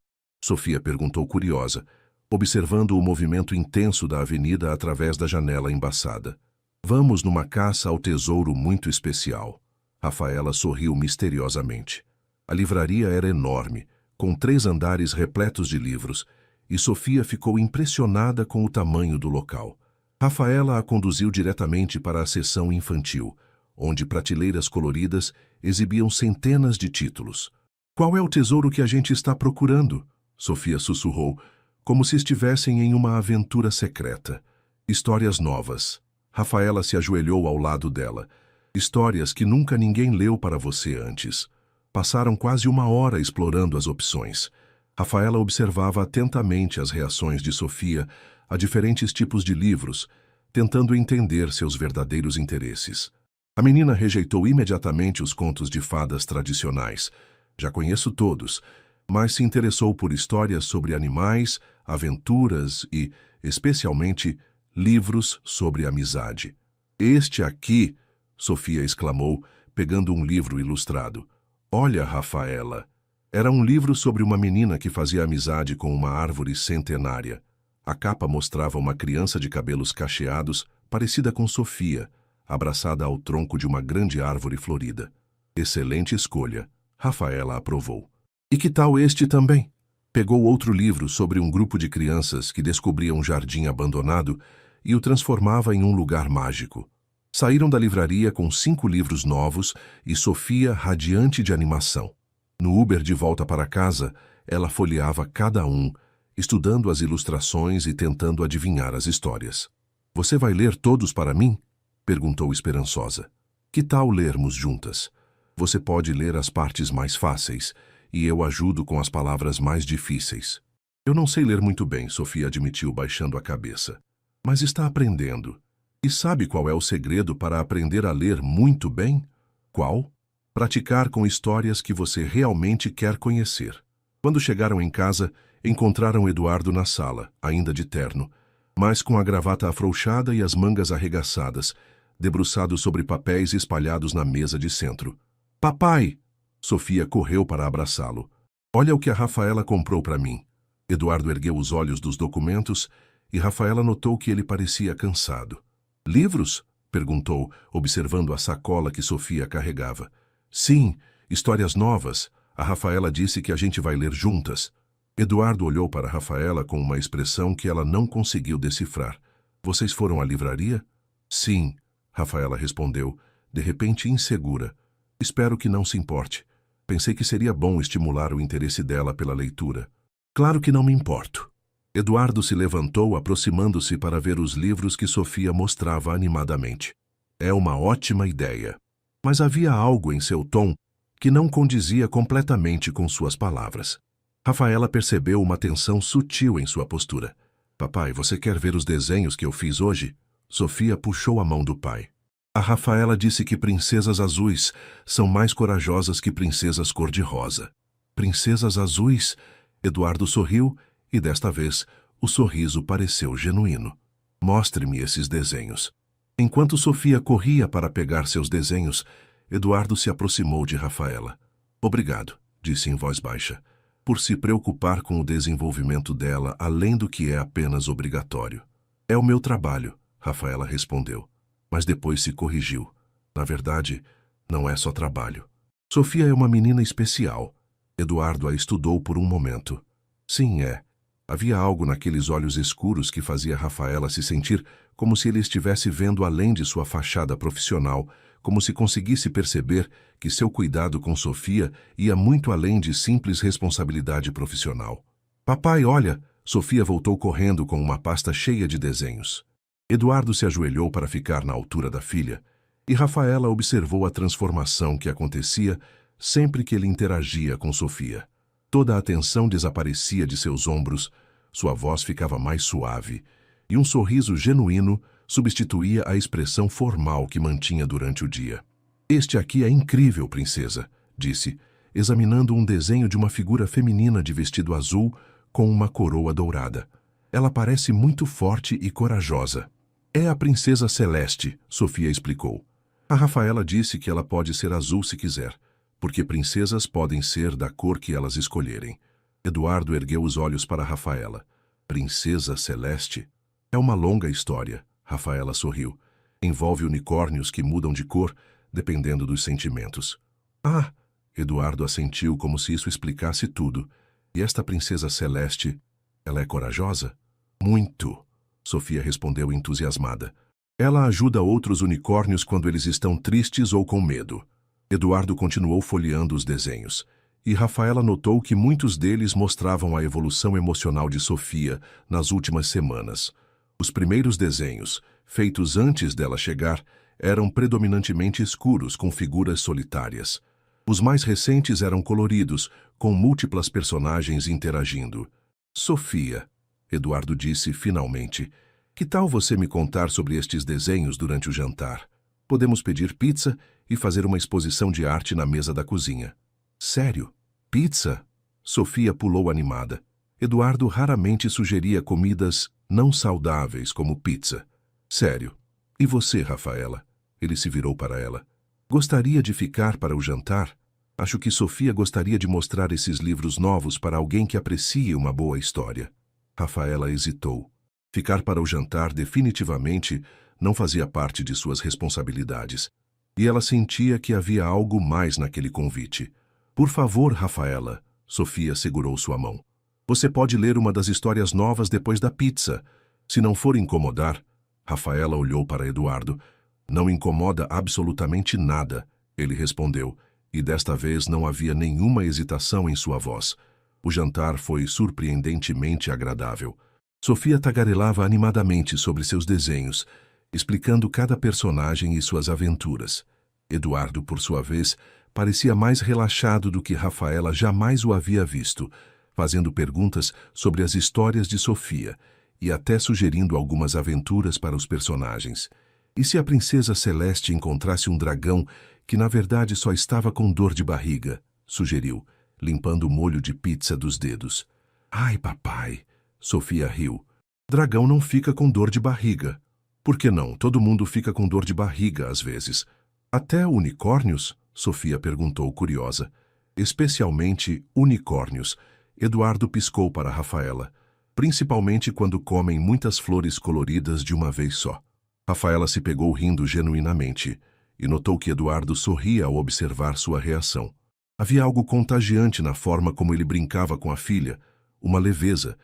Sofia perguntou curiosa, observando o movimento intenso da avenida através da janela embaçada. Vamos numa caça ao tesouro muito especial. Rafaela sorriu misteriosamente. A livraria era enorme, com 3 andares repletos de livros, e Sofia ficou impressionada com o tamanho do local. Rafaela a conduziu diretamente para a seção infantil, onde prateleiras coloridas exibiam centenas de títulos. Qual é o tesouro que a gente está procurando? Sofia sussurrou, como se estivessem em uma aventura secreta. Histórias novas. Rafaela se ajoelhou ao lado dela. Histórias que nunca ninguém leu para você antes. Passaram quase 1 hora explorando as opções. Rafaela observava atentamente as reações de Sofia a diferentes tipos de livros, tentando entender seus verdadeiros interesses. A menina rejeitou imediatamente os contos de fadas tradicionais. Já conheço todos, mas se interessou por histórias sobre animais, aventuras e, especialmente, livros sobre amizade. Este aqui, Sofia exclamou, pegando um livro ilustrado. Olha, Rafaela. Era um livro sobre uma menina que fazia amizade com uma árvore centenária. A capa mostrava uma criança de cabelos cacheados, parecida com Sofia, abraçada ao tronco de uma grande árvore florida. Excelente escolha. Rafaela aprovou. E que tal este também? Pegou outro livro sobre um grupo de crianças que descobria um jardim abandonado e o transformava em um lugar mágico. Saíram da livraria com 5 livros novos e Sofia radiante de animação. No Uber de volta para casa, ela folheava cada um, estudando as ilustrações e tentando adivinhar as histórias. Você vai ler todos para mim? Perguntou esperançosa. Que tal lermos juntas? Você pode ler as partes mais fáceis e eu ajudo com as palavras mais difíceis. Eu não sei ler muito bem, Sofia admitiu baixando a cabeça. Mas está aprendendo. E sabe qual é o segredo para aprender a ler muito bem? Qual? Praticar com histórias que você realmente quer conhecer. Quando chegaram em casa, encontraram Eduardo na sala, ainda de terno, mas com a gravata afrouxada e as mangas arregaçadas, debruçado sobre papéis espalhados na mesa de centro. Papai! Sofia correu para abraçá-lo. Olha o que a Rafaela comprou para mim. Eduardo ergueu os olhos dos documentos e Rafaela notou que ele parecia cansado. Livros? Perguntou, observando a sacola que Sofia carregava. Sim, histórias novas. A Rafaela disse que a gente vai ler juntas. Eduardo olhou para Rafaela com uma expressão que ela não conseguiu decifrar. Vocês foram à livraria? Sim, Rafaela respondeu, de repente insegura. Espero que não se importe. Pensei que seria bom estimular o interesse dela pela leitura. Claro que não me importo. Eduardo se levantou, aproximando-se para ver os livros que Sofia mostrava animadamente. É uma ótima ideia. Mas havia algo em seu tom que não condizia completamente com suas palavras. Rafaela percebeu uma tensão sutil em sua postura. Papai, você quer ver os desenhos que eu fiz hoje? Sofia puxou a mão do pai. A Rafaela disse que princesas azuis são mais corajosas que princesas cor-de-rosa. Princesas azuis? Eduardo sorriu e, desta vez, o sorriso pareceu genuíno. Mostre-me esses desenhos. Enquanto Sofia corria para pegar seus desenhos, Eduardo se aproximou de Rafaela. Obrigado, disse em voz baixa, por se preocupar com o desenvolvimento dela além do que é apenas obrigatório. É o meu trabalho, Rafaela respondeu, mas depois se corrigiu. Na verdade, não é só trabalho. Sofia é uma menina especial. Eduardo a estudou por um momento. Sim, é. Havia algo naqueles olhos escuros que fazia Rafaela se sentir como se ele estivesse vendo além de sua fachada profissional, como se conseguisse perceber que seu cuidado com Sofia ia muito além de simples responsabilidade profissional. Papai, olha! Sofia voltou correndo com uma pasta cheia de desenhos. Eduardo se ajoelhou para ficar na altura da filha, e Rafaela observou a transformação que acontecia sempre que ele interagia com Sofia. Toda a tensão desaparecia de seus ombros, sua voz ficava mais suave, e um sorriso genuíno substituía a expressão formal que mantinha durante o dia. Este aqui é incrível, princesa, disse, examinando um desenho de uma figura feminina de vestido azul com uma coroa dourada. Ela parece muito forte e corajosa. É a princesa Celeste, Sofia explicou. A Rafaela disse que ela pode ser azul se quiser, porque princesas podem ser da cor que elas escolherem. Eduardo ergueu os olhos para Rafaela. Princesa Celeste? É uma longa história, Rafaela sorriu. Envolve unicórnios que mudam de cor, dependendo dos sentimentos. Ah! Eduardo assentiu como se isso explicasse tudo. E esta princesa Celeste, ela é corajosa? Muito, Sofia respondeu entusiasmada. Ela ajuda outros unicórnios quando eles estão tristes ou com medo. Eduardo continuou folheando os desenhos, e Rafaela notou que muitos deles mostravam a evolução emocional de Sofia nas últimas semanas. Os primeiros desenhos, feitos antes dela chegar, eram predominantemente escuros, com figuras solitárias. Os mais recentes eram coloridos, com múltiplas personagens interagindo. Sofia, Eduardo disse finalmente, que tal você me contar sobre estes desenhos durante o jantar? Podemos pedir pizza e fazer uma exposição de arte na mesa da cozinha. Sério? Pizza? Sofia pulou animada. Eduardo raramente sugeria comidas não saudáveis como pizza. Sério. E você, Rafaela? Ele se virou para ela. Gostaria de ficar para o jantar? Acho que Sofia gostaria de mostrar esses livros novos para alguém que aprecie uma boa história. Rafaela hesitou. Ficar para o jantar definitivamente não fazia parte de suas responsabilidades. E ela sentia que havia algo mais naquele convite. Por favor, Rafaela, Sofia segurou sua mão. Você pode ler uma das histórias novas depois da pizza. Se não for incomodar, Rafaela olhou para Eduardo. Não incomoda absolutamente nada, ele respondeu, e desta vez não havia nenhuma hesitação em sua voz. O jantar foi surpreendentemente agradável. Sofia tagarelava animadamente sobre seus desenhos, explicando cada personagem e suas aventuras. Eduardo, por sua vez, parecia mais relaxado do que Rafaela jamais o havia visto, fazendo perguntas sobre as histórias de Sofia e até sugerindo algumas aventuras para os personagens. E se a princesa Celeste encontrasse um dragão que na verdade só estava com dor de barriga? Sugeriu, limpando o molho de pizza dos dedos. Ai, papai, Sofia riu. Dragão não fica com dor de barriga. Por que não? Todo mundo fica com dor de barriga às vezes. Até unicórnios? Sofia perguntou curiosa. Especialmente unicórnios. Eduardo piscou para Rafaela. Principalmente quando comem muitas flores coloridas de uma vez só. Rafaela se pegou rindo genuinamente e notou que Eduardo sorria ao observar sua reação. Havia algo contagiante na forma como ele brincava com a filha, uma leveza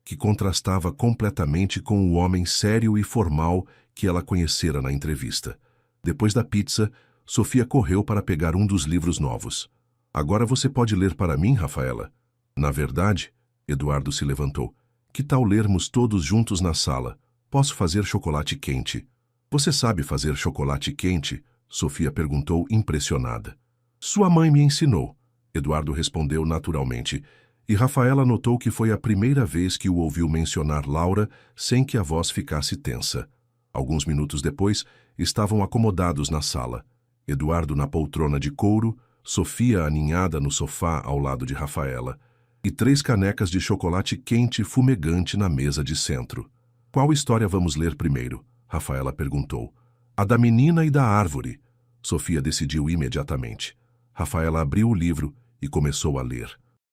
que contrastava completamente com o homem sério e formal que ela conhecera na entrevista. Depois da pizza, Sofia correu para pegar um dos livros novos. Agora você pode ler para mim, Rafaela? Na verdade, Eduardo se levantou. Que tal lermos todos juntos na sala? Posso fazer chocolate quente. Você sabe fazer chocolate quente? Sofia perguntou impressionada. Sua mãe me ensinou. Eduardo respondeu naturalmente, e Rafaela notou que foi a primeira vez que o ouviu mencionar Laura sem que a voz ficasse tensa. Alguns minutos depois, estavam acomodados na sala. Eduardo na poltrona de couro, Sofia aninhada no sofá ao lado de Rafaela, e 3 canecas de chocolate quente fumegante na mesa de centro. Qual história vamos ler primeiro? Rafaela perguntou. A da menina e da árvore. Sofia decidiu imediatamente. Rafaela abriu o livro e começou a ler.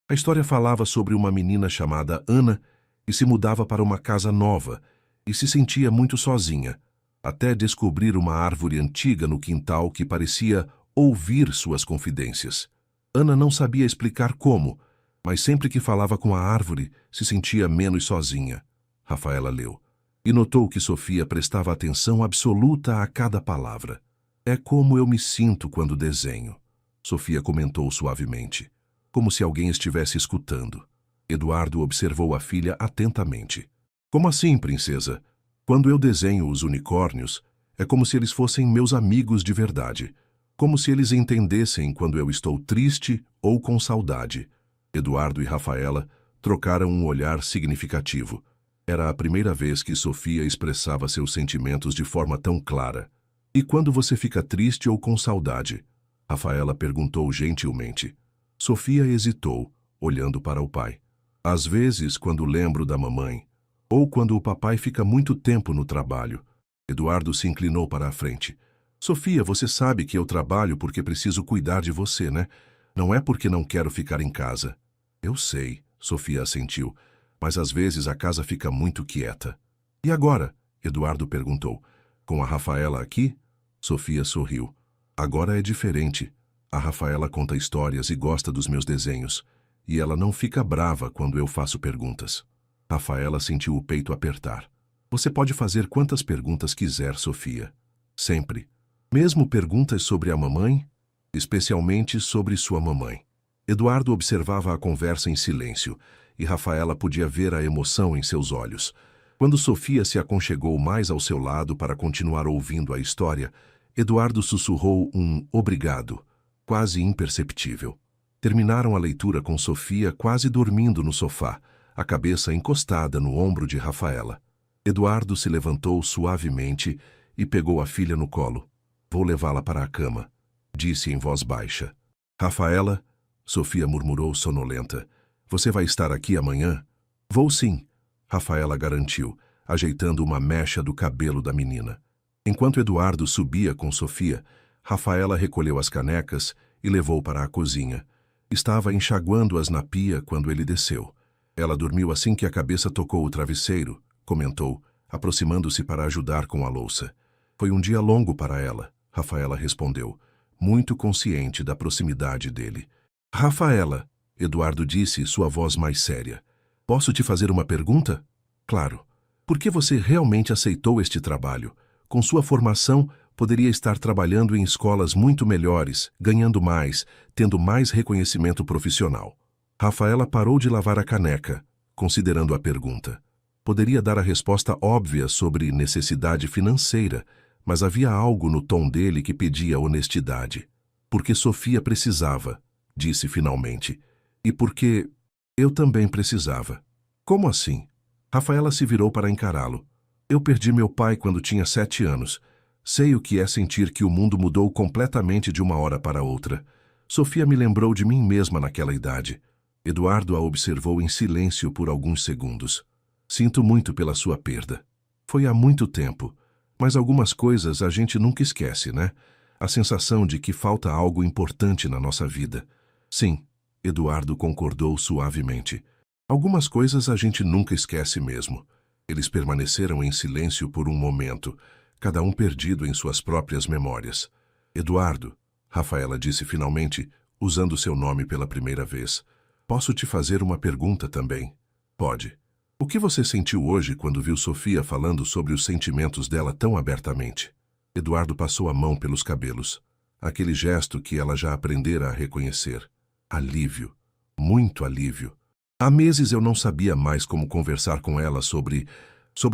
A história falava sobre uma menina chamada Ana que se mudava para uma casa nova e se sentia muito sozinha, até descobrir uma árvore antiga no quintal que parecia ouvir suas confidências. Ana não sabia explicar como, mas sempre que falava com a árvore, se sentia menos sozinha. Rafaela leu e notou que Sofia prestava atenção absoluta a cada palavra. É como eu me sinto quando desenho, Sofia comentou suavemente, como se alguém estivesse escutando. Eduardo observou a filha atentamente. Como assim, princesa? Quando eu desenho os unicórnios, é como se eles fossem meus amigos de verdade, como se eles entendessem quando eu estou triste ou com saudade. Eduardo e Rafaela trocaram um olhar significativo. Era a primeira vez que Sofia expressava seus sentimentos de forma tão clara. E quando você fica triste ou com saudade? Rafaela perguntou gentilmente. Sofia hesitou, olhando para o pai. Às vezes, quando lembro da mamãe, ou quando o papai fica muito tempo no trabalho. Eduardo se inclinou para a frente. Sofia, você sabe que eu trabalho porque preciso cuidar de você, né? Não é porque não quero ficar em casa. Eu sei, Sofia assentiu, mas às vezes a casa fica muito quieta. E agora? Eduardo perguntou. Com a Rafaela aqui? Sofia sorriu. Agora é diferente. A Rafaela conta histórias e gosta dos meus desenhos, e ela não fica brava quando eu faço perguntas. Rafaela sentiu o peito apertar. Você pode fazer quantas perguntas quiser, Sofia. Sempre. Mesmo perguntas sobre a mamãe? Especialmente sobre sua mamãe. Eduardo observava a conversa em silêncio, e Rafaela podia ver a emoção em seus olhos. Quando Sofia se aconchegou mais ao seu lado para continuar ouvindo a história, Eduardo sussurrou um obrigado, quase imperceptível. Terminaram a leitura com Sofia quase dormindo no sofá, a cabeça encostada no ombro de Rafaela. Eduardo se levantou suavemente e pegou a filha no colo. Vou levá-la para a cama, disse em voz baixa. Rafaela, Sofia murmurou sonolenta. Você vai estar aqui amanhã? Vou sim, Rafaela garantiu, ajeitando uma mecha do cabelo da menina. Enquanto Eduardo subia com Sofia, Rafaela recolheu as canecas e levou para a cozinha. Estava enxaguando-as na pia quando ele desceu. Ela dormiu assim que a cabeça tocou o travesseiro, comentou, aproximando-se para ajudar com a louça. Foi um dia longo para ela, Rafaela respondeu, muito consciente da proximidade dele. Rafaela, Eduardo disse, sua voz mais séria. Posso te fazer uma pergunta? Claro. Por que você realmente aceitou este trabalho? Com sua formação, poderia estar trabalhando em escolas muito melhores, ganhando mais, tendo mais reconhecimento profissional. Rafaela parou de lavar a caneca, considerando a pergunta. Poderia dar a resposta óbvia sobre necessidade financeira, mas havia algo no tom dele que pedia honestidade. Porque Sofia precisava, disse finalmente. E porque eu também precisava. Como assim? Rafaela se virou para encará-lo. Eu perdi meu pai quando tinha 7 anos. Sei o que é sentir que o mundo mudou completamente de uma hora para outra. Sofia me lembrou de mim mesma naquela idade. Eduardo a observou em silêncio por alguns segundos. Sinto muito pela sua perda. Foi há muito tempo, mas algumas coisas a gente nunca esquece, né? A sensação de que falta algo importante na nossa vida. Sim, Eduardo concordou suavemente. Algumas coisas a gente nunca esquece mesmo. Eles permaneceram em silêncio por um momento, cada um perdido em suas próprias memórias. Eduardo, Rafaela disse finalmente, usando seu nome pela primeira vez. Posso te fazer uma pergunta também? Pode. O que você sentiu hoje quando viu Sofia falando sobre os sentimentos dela tão abertamente? Eduardo passou a mão pelos cabelos. Aquele gesto que ela já aprendera a reconhecer. Alívio. Muito alívio. Há meses eu não sabia mais como conversar com ela sobre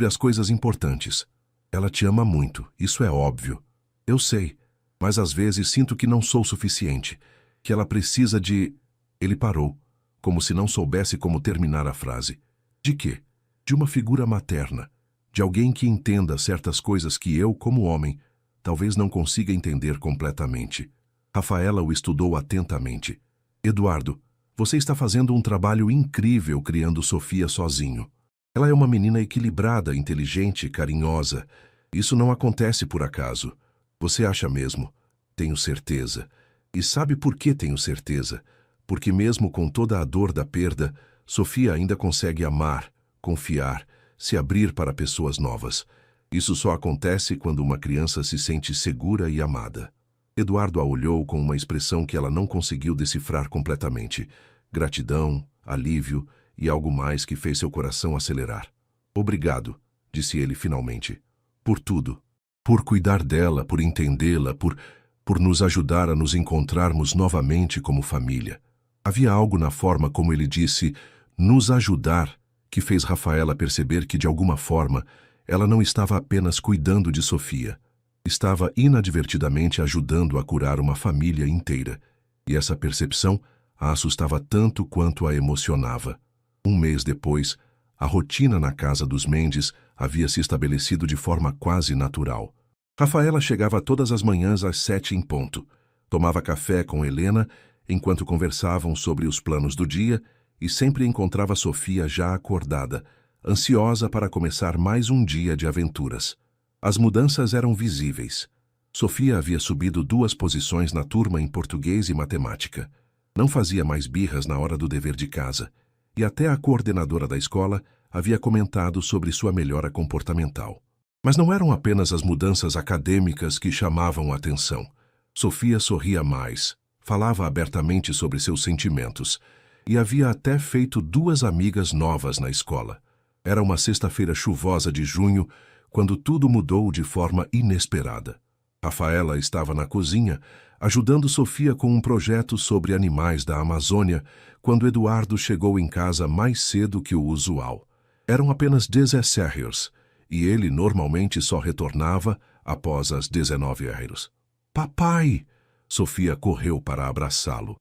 as coisas importantes. Ela te ama muito, isso é óbvio. Eu sei, mas às vezes sinto que não sou suficiente, que ela precisa de... Ele parou, como se não soubesse como terminar a frase. De quê? De uma figura materna, de alguém que entenda certas coisas que eu, como homem, talvez não consiga entender completamente. Rafaela o estudou atentamente. Eduardo, você está fazendo um trabalho incrível criando Sofia sozinho. Ela é uma menina equilibrada, inteligente, carinhosa. Isso não acontece por acaso. Você acha mesmo? Tenho certeza. E sabe por que tenho certeza? Porque mesmo com toda a dor da perda, Sofia ainda consegue amar, confiar, se abrir para pessoas novas. Isso só acontece quando uma criança se sente segura e amada. Eduardo a olhou com uma expressão que ela não conseguiu decifrar completamente. Gratidão, alívio e algo mais que fez seu coração acelerar. Obrigado, disse ele finalmente. Por tudo. Por cuidar dela, por entendê-la, por nos ajudar a nos encontrarmos novamente como família. Havia algo na forma como ele disse, nos ajudar, que fez Rafaela perceber que, de alguma forma, ela não estava apenas cuidando de Sofia. Estava inadvertidamente ajudando a curar uma família inteira. E essa percepção a assustava tanto quanto a emocionava. Um mês depois, a rotina na casa dos Mendes havia se estabelecido de forma quase natural. Rafaela chegava todas as manhãs às 7 em ponto. Tomava café com Helena enquanto conversavam sobre os planos do dia e sempre encontrava Sofia já acordada, ansiosa para começar mais um dia de aventuras. As mudanças eram visíveis. Sofia havia subido 2 posições na turma em português e matemática. Não fazia mais birras na hora do dever de casa, e até a coordenadora da escola havia comentado sobre sua melhora comportamental. Mas não eram apenas as mudanças acadêmicas que chamavam a atenção. Sofia sorria mais, falava abertamente sobre seus sentimentos, e havia até feito 2 amigas novas na escola. Era uma sexta-feira chuvosa de junho, quando tudo mudou de forma inesperada. Rafaela estava na cozinha, ajudando Sofia com um projeto sobre animais da Amazônia, quando Eduardo chegou em casa mais cedo que o usual. Eram apenas 16 e ele normalmente só retornava após as 19 horas. Papai! Sofia correu para abraçá-lo.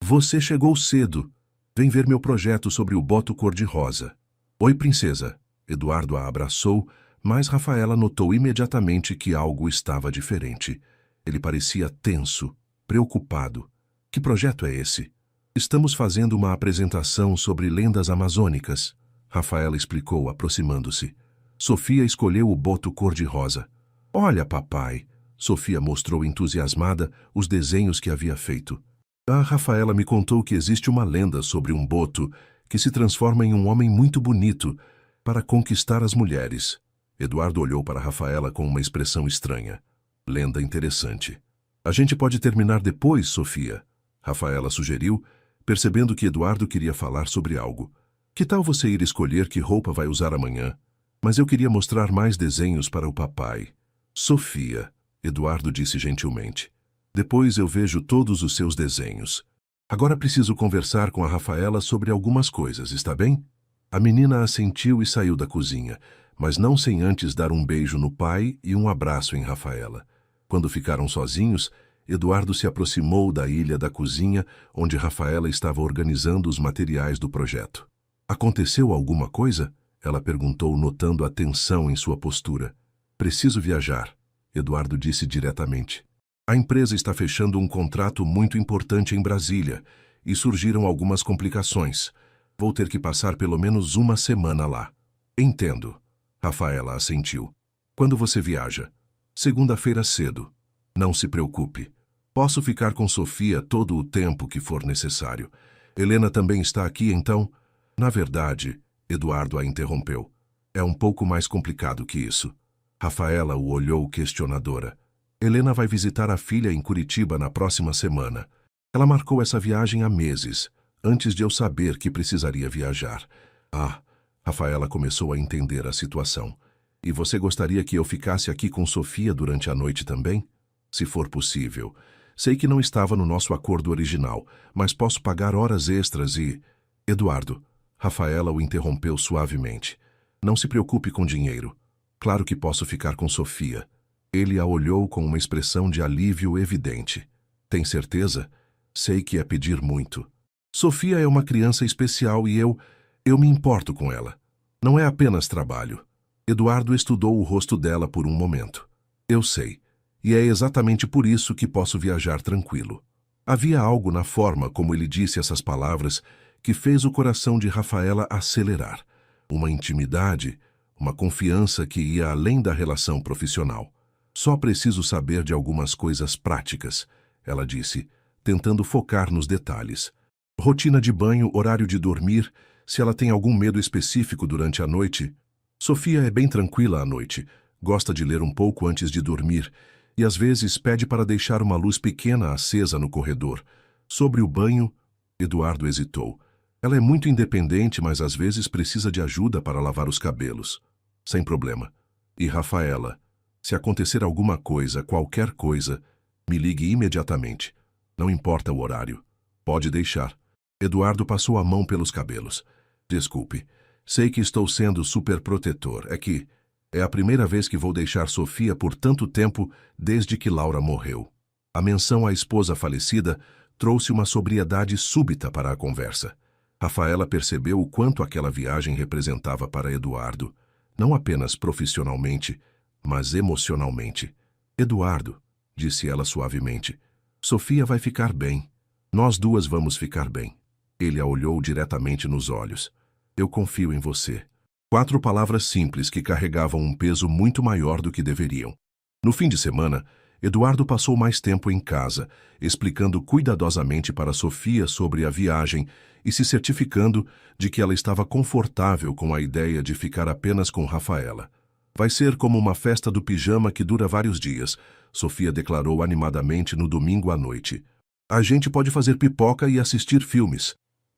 Você chegou cedo. Vem ver meu projeto sobre o boto cor-de-rosa. Oi, princesa. Eduardo a abraçou, mas Rafaela notou imediatamente que algo estava diferente. Ele parecia tenso, preocupado. Que projeto é esse? Estamos fazendo uma apresentação sobre lendas amazônicas, Rafaela explicou, aproximando-se. Sofia escolheu o boto cor-de-rosa. Olha, papai! Sofia mostrou entusiasmada os desenhos que havia feito. A Rafaela me contou que existe uma lenda sobre um boto que se transforma em um homem muito bonito para conquistar as mulheres. Eduardo olhou para Rafaela com uma expressão estranha. Lenda interessante. A gente pode terminar depois, Sofia, Rafaela sugeriu, percebendo que Eduardo queria falar sobre algo. Que tal você ir escolher que roupa vai usar amanhã? Mas eu queria mostrar mais desenhos para o papai. Sofia, Eduardo disse gentilmente. Depois eu vejo todos os seus desenhos. Agora preciso conversar com a Rafaela sobre algumas coisas, está bem? A menina assentiu e saiu da cozinha, mas não sem antes dar um beijo no pai e um abraço em Rafaela. Quando ficaram sozinhos, Eduardo se aproximou da ilha da cozinha, onde Rafaela estava organizando os materiais do projeto. Aconteceu alguma coisa? Ela perguntou, notando a tensão em sua postura. Preciso viajar, Eduardo disse diretamente. A empresa está fechando um contrato muito importante em Brasília e surgiram algumas complicações. Vou ter que passar pelo menos uma semana lá. Entendo. Rafaela assentiu. Quando você viaja? Segunda-feira cedo. Não se preocupe. Posso ficar com Sofia todo o tempo que for necessário. Helena também está aqui, então? Na verdade, Eduardo a interrompeu. É um pouco mais complicado que isso. Rafaela o olhou questionadora. Helena vai visitar a filha em Curitiba na próxima semana. Ela marcou essa viagem há meses, antes de eu saber que precisaria viajar. Ah, Rafaela começou a entender a situação. E você gostaria que eu ficasse aqui com Sofia durante a noite também? Se for possível. Sei que não estava no nosso acordo original, mas posso pagar horas extras e... Eduardo, Rafaela o interrompeu suavemente. Não se preocupe com dinheiro. Claro que posso ficar com Sofia. Ele a olhou com uma expressão de alívio evidente. Tem certeza? Sei que é pedir muito. Sofia é uma criança especial e eu me importo com ela. Não é apenas trabalho. Eduardo estudou o rosto dela por um momento. Eu sei. E é exatamente por isso que posso viajar tranquilo. Havia algo na forma como ele disse essas palavras que fez o coração de Rafaela acelerar. Uma intimidade, uma confiança que ia além da relação profissional. Só preciso saber de algumas coisas práticas, ela disse, tentando focar nos detalhes. Rotina de banho, horário de dormir, se ela tem algum medo específico durante a noite. Sofia é bem tranquila à noite, gosta de ler um pouco antes de dormir e às vezes pede para deixar uma luz pequena acesa no corredor. Sobre o banho, Eduardo hesitou. Ela é muito independente, mas às vezes precisa de ajuda para lavar os cabelos. Sem problema. E Rafaela, se acontecer alguma coisa, qualquer coisa, me ligue imediatamente. Não importa o horário. Pode deixar. Eduardo passou a mão pelos cabelos. Desculpe. Sei que estou sendo super protetor. É a primeira vez que vou deixar Sofia por tanto tempo desde que Laura morreu. A menção à esposa falecida trouxe uma sobriedade súbita para a conversa. Rafaela percebeu o quanto aquela viagem representava para Eduardo, não apenas profissionalmente, mas emocionalmente. Eduardo, disse ela suavemente, Sofia vai ficar bem. Nós duas vamos ficar bem. Ele a olhou diretamente nos olhos. Eu confio em você. 4 palavras simples que carregavam um peso muito maior do que deveriam. No fim de semana, Eduardo passou mais tempo em casa, explicando cuidadosamente para Sofia sobre a viagem e se certificando de que ela estava confortável com a ideia de ficar apenas com Rafaela. Vai ser como uma festa do pijama que dura vários dias, Sofia declarou animadamente no domingo à noite. A gente pode fazer pipoca e assistir filmes.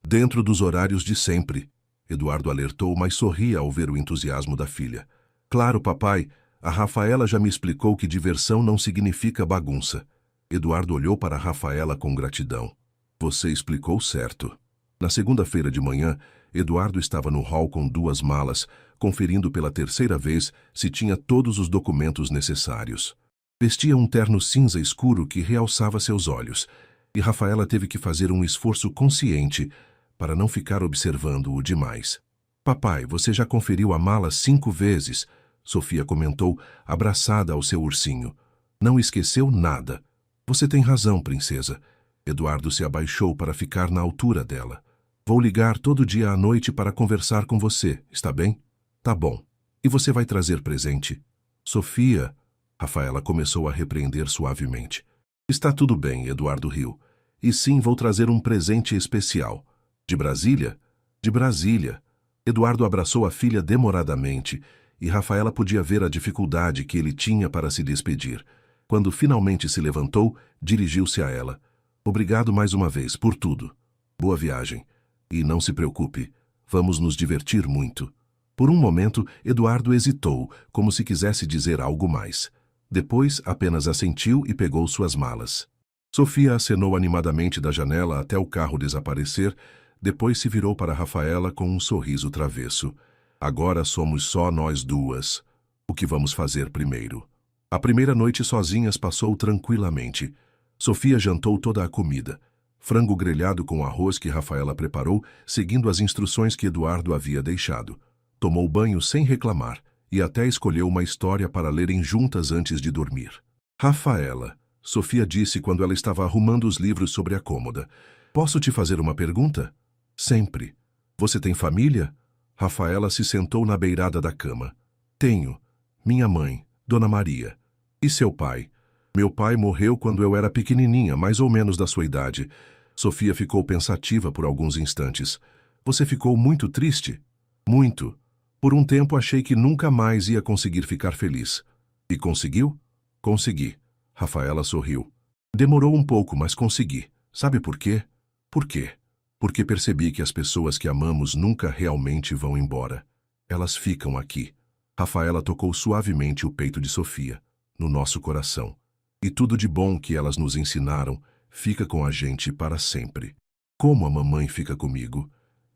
Dentro dos horários de sempre. Eduardo alertou, mas sorria ao ver o entusiasmo da filha. Claro, papai, a Rafaela já me explicou que diversão não significa bagunça. Eduardo olhou para Rafaela com gratidão. Você explicou certo. Na segunda-feira de manhã, Eduardo estava no hall com 2 malas, conferindo pela terceira vez se tinha todos os documentos necessários. Vestia um terno cinza escuro que realçava seus olhos, e Rafaela teve que fazer um esforço consciente para não ficar observando-o demais. Papai, você já conferiu a mala 5 vezes, Sofia comentou, abraçada ao seu ursinho. Não esqueceu nada. Você tem razão, princesa. Eduardo se abaixou para ficar na altura dela. Vou ligar todo dia à noite para conversar com você, está bem? Tá bom. E você vai trazer presente? Sofia, Rafaela começou a repreender suavemente. Está tudo bem, Eduardo riu. E sim, vou trazer um presente especial. De Brasília? De Brasília. Eduardo abraçou a filha demoradamente e Rafaela podia ver a dificuldade que ele tinha para se despedir. Quando finalmente se levantou, dirigiu-se a ela. Obrigado mais uma vez por tudo. Boa viagem. E não se preocupe, vamos nos divertir muito. Por um momento, Eduardo hesitou, como se quisesse dizer algo mais. Depois, apenas assentiu e pegou suas malas. Sofia acenou animadamente da janela até o carro desaparecer. Depois se virou para Rafaela com um sorriso travesso. Agora somos só nós duas. O que vamos fazer primeiro? A primeira noite sozinhas passou tranquilamente. Sofia jantou toda a comida. Frango grelhado com arroz que Rafaela preparou, seguindo as instruções que Eduardo havia deixado. Tomou banho sem reclamar e até escolheu uma história para lerem juntas antes de dormir. Rafaela, Sofia disse quando ela estava arrumando os livros sobre a cômoda. Posso te fazer uma pergunta? Sempre. Você tem família? Rafaela se sentou na beirada da cama. Tenho. Minha mãe, Dona Maria. E seu pai? Meu pai morreu quando eu era pequenininha, mais ou menos da sua idade. Sofia ficou pensativa por alguns instantes. Você ficou muito triste? Muito. Por um tempo achei que nunca mais ia conseguir ficar feliz. E conseguiu? Consegui. Rafaela sorriu. Demorou um pouco, mas consegui. Sabe por quê? Por quê? Porque percebi que as pessoas que amamos nunca realmente vão embora. Elas ficam aqui. Rafaela tocou suavemente o peito de Sofia, no nosso coração. E tudo de bom que elas nos ensinaram fica com a gente para sempre. Como a mamãe fica comigo?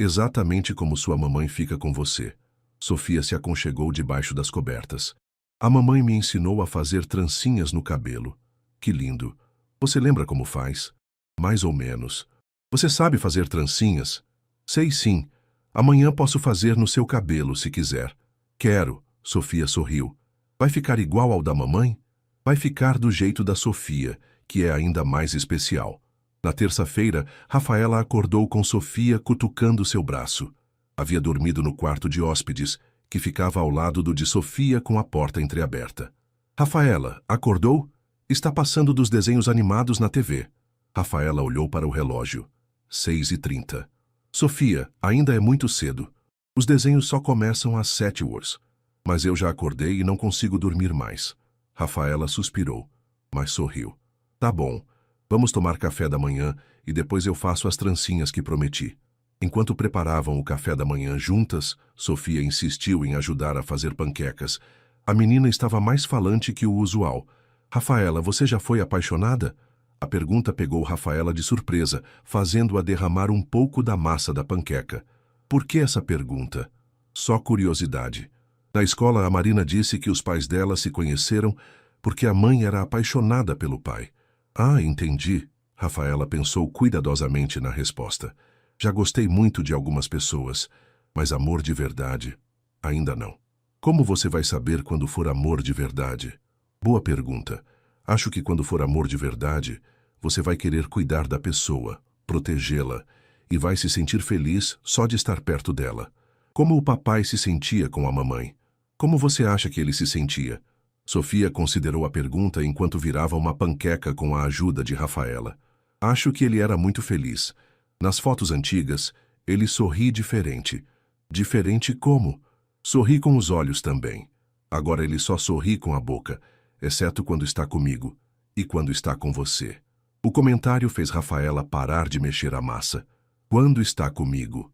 Exatamente como sua mamãe fica com você. Sofia se aconchegou debaixo das cobertas. A mamãe me ensinou a fazer trancinhas no cabelo. Que lindo. Você lembra como faz? Mais ou menos. Você sabe fazer trancinhas? Sei sim. Amanhã posso fazer no seu cabelo, se quiser. Quero. Sofia sorriu. Vai ficar igual ao da mamãe? Vai ficar do jeito da Sofia, que é ainda mais especial. Na terça-feira, Rafaela acordou com Sofia cutucando seu braço. Havia dormido no quarto de hóspedes, que ficava ao lado do de Sofia com a porta entreaberta. Rafaela, acordou? Está passando dos desenhos animados na TV. Rafaela olhou para o relógio. 6h30. Sofia, ainda é muito cedo. Os desenhos só começam às 7h. Mas eu já acordei e não consigo dormir mais. Rafaela suspirou, mas sorriu. Tá bom, vamos tomar café da manhã e depois eu faço as trancinhas que prometi. Enquanto preparavam o café da manhã juntas, Sofia insistiu em ajudar a fazer panquecas. A menina estava mais falante que o usual. Rafaela, você já foi apaixonada? A pergunta pegou Rafaela de surpresa, fazendo-a derramar um pouco da massa da panqueca. Por que essa pergunta? Só curiosidade. Na escola, a Marina disse que os pais dela se conheceram porque a mãe era apaixonada pelo pai. Ah, entendi. Rafaela pensou cuidadosamente na resposta. Já gostei muito de algumas pessoas, mas amor de verdade, ainda não. Como você vai saber quando for amor de verdade? Boa pergunta. Acho que quando for amor de verdade, você vai querer cuidar da pessoa, protegê-la, e vai se sentir feliz só de estar perto dela. Como o papai se sentia com a mamãe? Como você acha que ele se sentia? Sofia considerou a pergunta enquanto virava uma panqueca com a ajuda de Rafaela. Acho que ele era muito feliz. Nas fotos antigas, ele sorri diferente. Diferente como? Sorri com os olhos também. Agora ele só sorri com a boca, exceto quando está comigo e quando está com você. O comentário fez Rafaela parar de mexer a massa. Quando está comigo?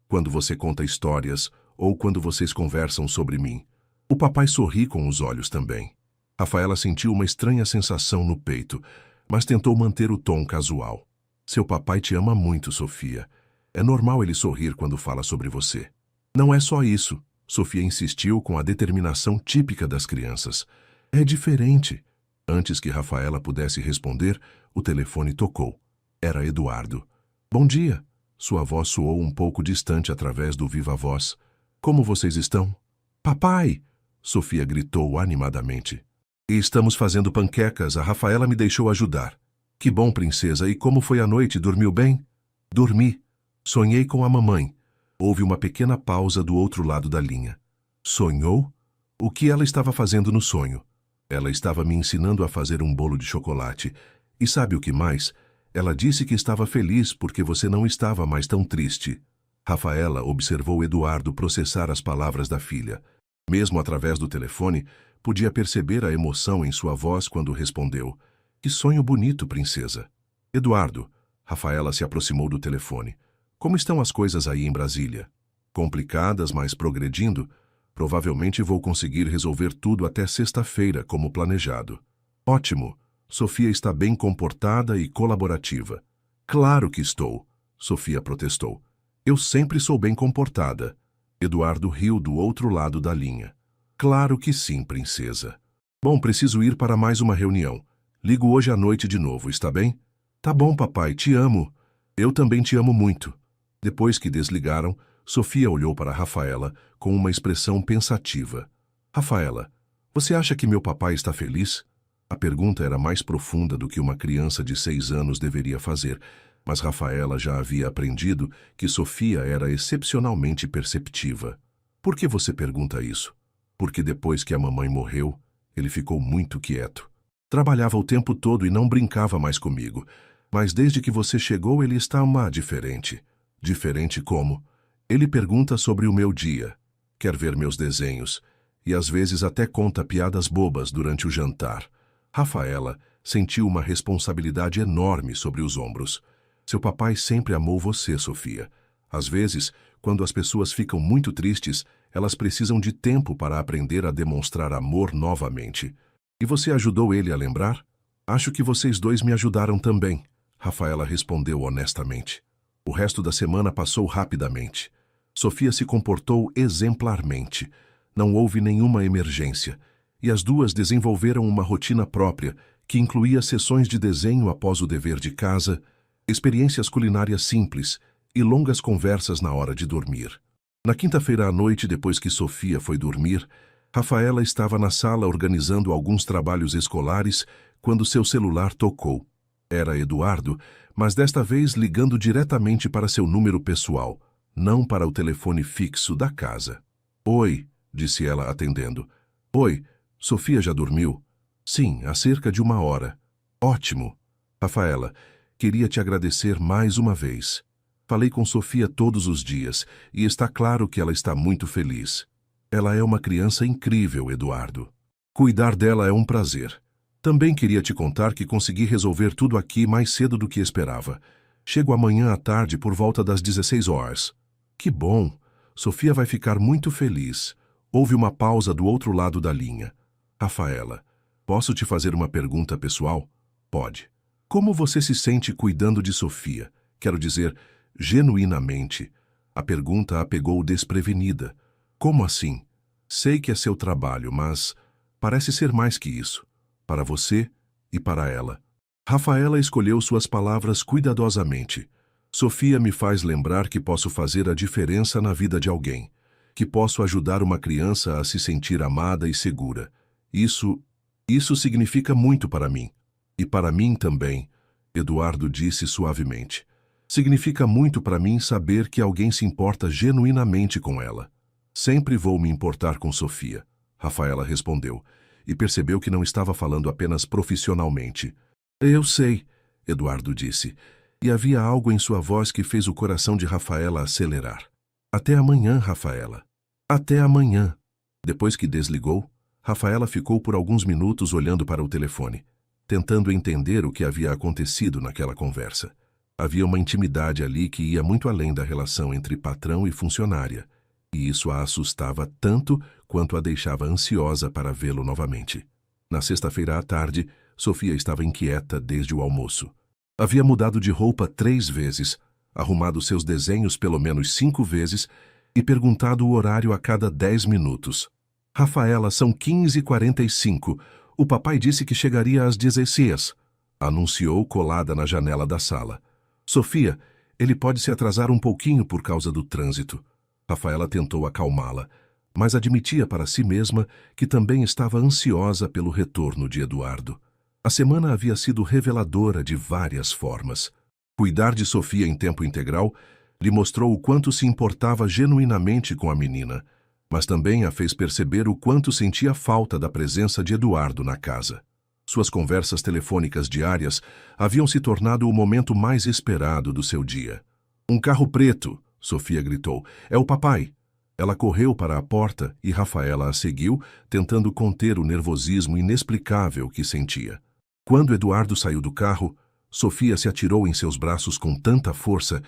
Quando você conta histórias ou quando vocês conversam sobre mim. O papai sorri com os olhos também. Rafaela sentiu uma estranha sensação no peito, mas tentou manter o tom casual. Seu papai te ama muito, Sofia. É normal ele sorrir quando fala sobre você. Não é só isso. Sofia insistiu com a determinação típica das crianças. É diferente. Antes que Rafaela pudesse responder, o telefone tocou. Era Eduardo. Bom dia. Sua voz soou um pouco distante através do viva-voz. Como vocês estão? Papai! Sofia gritou animadamente. E estamos fazendo panquecas, a Rafaela me deixou ajudar. Que bom, princesa, e como foi a noite, dormiu bem? Dormi. Sonhei com a mamãe. Houve uma pequena pausa do outro lado da linha. Sonhou? O que ela estava fazendo no sonho? Ela estava me ensinando a fazer um bolo de chocolate. E sabe o que mais? Ela disse que estava feliz porque você não estava mais tão triste. Rafaela observou Eduardo processar as palavras da filha. Mesmo através do telefone, podia perceber a emoção em sua voz quando respondeu. Que sonho bonito, princesa. Eduardo, Rafaela se aproximou do telefone. Como estão as coisas aí em Brasília? Complicadas, mas progredindo? Provavelmente vou conseguir resolver tudo até sexta-feira, como planejado. Ótimo. Sofia está bem comportada e colaborativa. Claro que estou, Sofia protestou. Eu sempre sou bem comportada. Eduardo riu do outro lado da linha. Claro que sim, princesa. Bom, preciso ir para mais uma reunião. Ligo hoje à noite de novo, está bem? Tá bom, papai, te amo. Eu também te amo muito. Depois que desligaram, Sofia olhou para Rafaela com uma expressão pensativa. Rafaela, você acha que meu papai está feliz? A pergunta era mais profunda do que uma criança de 6 anos deveria fazer, mas Rafaela já havia aprendido que Sofia era excepcionalmente perceptiva. Por que você pergunta isso? Porque depois que a mamãe morreu, ele ficou muito quieto. Trabalhava o tempo todo e não brincava mais comigo, mas desde que você chegou ele está diferente. Diferente como? Ele pergunta sobre o meu dia, quer ver meus desenhos, e às vezes até conta piadas bobas durante o jantar. Rafaela sentiu uma responsabilidade enorme sobre os ombros. Seu papai sempre amou você, Sofia. Às vezes, quando as pessoas ficam muito tristes, elas precisam de tempo para aprender a demonstrar amor novamente. E você ajudou ele a lembrar? Acho que vocês dois me ajudaram também, Rafaela respondeu honestamente. O resto da semana passou rapidamente. Sofia se comportou exemplarmente. Não houve nenhuma emergência, e as duas desenvolveram uma rotina própria, que incluía sessões de desenho após o dever de casa, experiências culinárias simples e longas conversas na hora de dormir. Na quinta-feira à noite, depois que Sofia foi dormir, Rafaela estava na sala organizando alguns trabalhos escolares quando seu celular tocou. Era Eduardo, mas desta vez ligando diretamente para seu número pessoal, não para o telefone fixo da casa. Oi, disse ela atendendo. Oi, Sofia já dormiu? Sim, há cerca de 1 hora. Ótimo. Rafaela, queria te agradecer mais uma vez. Falei com Sofia todos os dias e está claro que ela está muito feliz. Ela é uma criança incrível, Eduardo. Cuidar dela é um prazer. Também queria te contar que consegui resolver tudo aqui mais cedo do que esperava. Chego amanhã à tarde por volta das 16 horas. Que bom! Sofia vai ficar muito feliz. Houve uma pausa do outro lado da linha. Rafaela, posso te fazer uma pergunta pessoal? Pode. Como você se sente cuidando de Sofia? Quero dizer, genuinamente. A pergunta a pegou desprevenida. Como assim? Sei que é seu trabalho, mas parece ser mais que isso. Para você e para ela. Rafaela escolheu suas palavras cuidadosamente. Sofia me faz lembrar que posso fazer a diferença na vida de alguém, que posso ajudar uma criança a se sentir amada e segura. Isso significa muito para mim. E para mim também, Eduardo disse suavemente. Significa muito para mim saber que alguém se importa genuinamente com ela. Sempre vou me importar com Sofia, Rafaela respondeu, e percebeu que não estava falando apenas profissionalmente. Eu sei, Eduardo disse, e havia algo em sua voz que fez o coração de Rafaela acelerar. Até amanhã, Rafaela. Até amanhã. Depois que desligou, Rafaela ficou por alguns minutos olhando para o telefone, tentando entender o que havia acontecido naquela conversa. Havia uma intimidade ali que ia muito além da relação entre patrão e funcionária, e isso a assustava tanto quanto a deixava ansiosa para vê-lo novamente. Na sexta-feira à tarde, Sofia estava inquieta desde o almoço. Havia mudado de roupa 3 vezes, arrumado seus desenhos pelo menos 5 vezes e perguntado o horário a cada 10 minutos. Rafaela, são 15h45. O papai disse que chegaria às 16h, anunciou colada na janela da sala. Sofia, ele pode se atrasar um pouquinho por causa do trânsito. Rafaela tentou acalmá-la, mas admitia para si mesma que também estava ansiosa pelo retorno de Eduardo. A semana havia sido reveladora de várias formas. Cuidar de Sofia em tempo integral lhe mostrou o quanto se importava genuinamente com a menina, mas também a fez perceber o quanto sentia falta da presença de Eduardo na casa. Suas conversas telefônicas diárias haviam se tornado o momento mais esperado do seu dia. Um carro preto, Sofia gritou. É o papai. Ela correu para a porta e Rafaela a seguiu, tentando conter o nervosismo inexplicável que sentia. Quando Eduardo saiu do carro, Sofia se atirou em seus braços com tanta força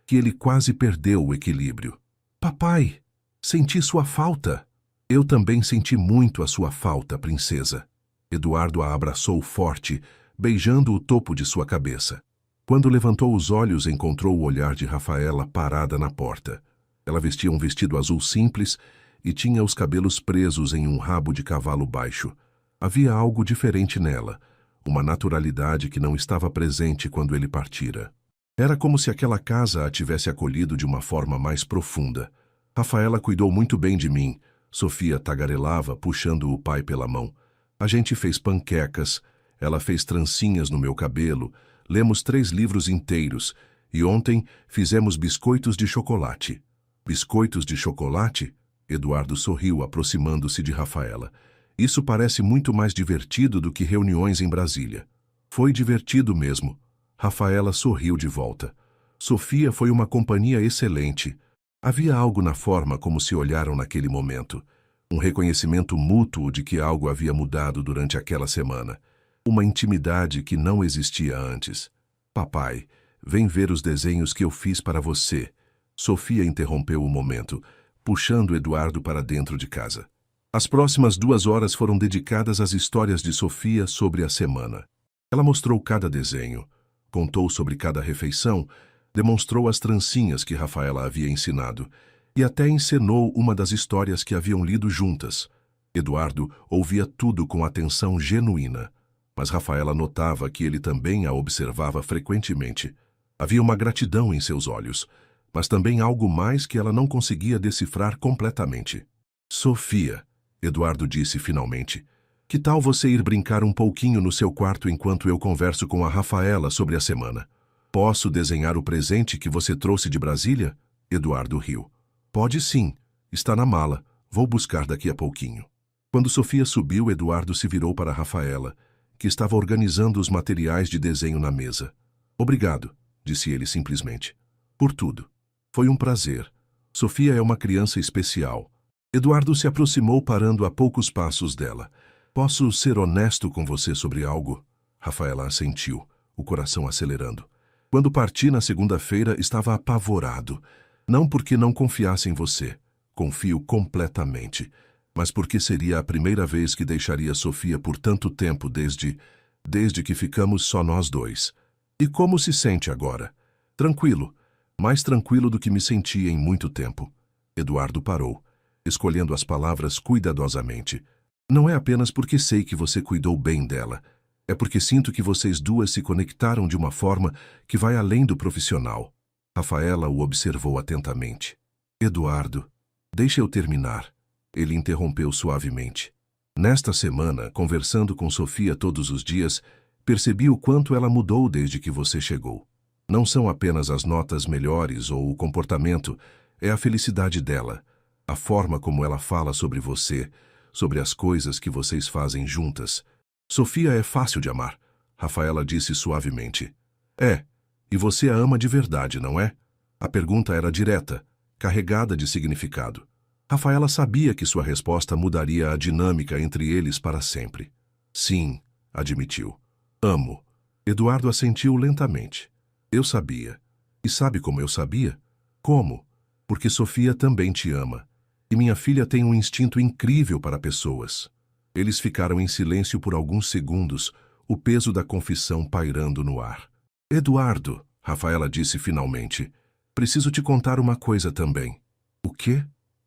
que ele quase perdeu o equilíbrio. Papai, senti sua falta. Eu também senti muito a sua falta, princesa. Eduardo a abraçou forte, beijando o topo de sua cabeça. Quando levantou os olhos, encontrou o olhar de Rafaela parada na porta. Ela vestia um vestido azul simples e tinha os cabelos presos em um rabo de cavalo baixo. Havia algo diferente nela, uma naturalidade que não estava presente quando ele partira. Era como se aquela casa a tivesse acolhido de uma forma mais profunda. Rafaela cuidou muito bem de mim, Sofia tagarelava, puxando o pai pela mão. A gente fez panquecas, ela fez trancinhas no meu cabelo, lemos 3 livros inteiros e ontem fizemos biscoitos de chocolate. Biscoitos de chocolate? Eduardo sorriu, aproximando-se de Rafaela. Isso parece muito mais divertido do que reuniões em Brasília. Foi divertido mesmo. Rafaela sorriu de volta. Sofia foi uma companhia excelente. Havia algo na forma como se olharam naquele momento. Um reconhecimento mútuo de que algo havia mudado durante aquela semana. Uma intimidade que não existia antes. Papai, vem ver os desenhos que eu fiz para você. Sofia interrompeu o momento, puxando Eduardo para dentro de casa. As próximas 2 horas foram dedicadas às histórias de Sofia sobre a semana. Ela mostrou cada desenho, contou sobre cada refeição, Demonstrou as trancinhas que Rafaela havia ensinado e até encenou uma das histórias que haviam lido juntas. Eduardo ouvia tudo com atenção genuína, mas Rafaela notava que ele também a observava frequentemente. Havia uma gratidão em seus olhos, mas também algo mais que ela não conseguia decifrar completamente. Sofia, Eduardo disse finalmente, que tal você ir brincar um pouquinho no seu quarto enquanto eu converso com a Rafaela sobre a semana? Posso desenhar o presente que você trouxe de Brasília? Eduardo riu. Pode sim, está na mala, vou buscar daqui a pouquinho. Quando Sofia subiu, Eduardo se virou para Rafaela, que estava organizando os materiais de desenho na mesa. Obrigado, disse ele simplesmente. Por tudo. Foi um prazer. Sofia é uma criança especial. Eduardo se aproximou parando a poucos passos dela. Posso ser honesto com você sobre algo? Rafaela assentiu, o coração acelerando. Quando parti na segunda-feira, estava apavorado. Não porque não confiasse em você. Confio completamente. Mas porque seria a primeira vez que deixaria Sofia por tanto tempo desde que ficamos só nós dois. E como se sente agora? Tranquilo. Mais tranquilo do que me sentia em muito tempo. Eduardo parou, escolhendo as palavras cuidadosamente. Não é apenas porque sei que você cuidou bem dela. É porque sinto que vocês duas se conectaram de uma forma que vai além do profissional. Rafaela o observou atentamente. Eduardo, deixa eu terminar. Ele interrompeu suavemente. Nesta semana, conversando com Sofia todos os dias, percebi o quanto ela mudou desde que você chegou. Não são apenas as notas melhores ou o comportamento, é a felicidade dela, a forma como ela fala sobre você, sobre as coisas que vocês fazem juntas. Sofia é fácil de amar, Rafaela disse suavemente. É, e você a ama de verdade, não é? A pergunta era direta, carregada de significado. Rafaela sabia que sua resposta mudaria a dinâmica entre eles para sempre. Sim, admitiu. Amo. Eduardo assentiu lentamente. Eu sabia. E sabe como eu sabia? Como? Porque Sofia também te ama. E minha filha tem um instinto incrível para pessoas. Eles ficaram em silêncio por alguns segundos, o peso da confissão pairando no ar. Eduardo, Rafaela disse finalmente, preciso te contar uma coisa também. O quê?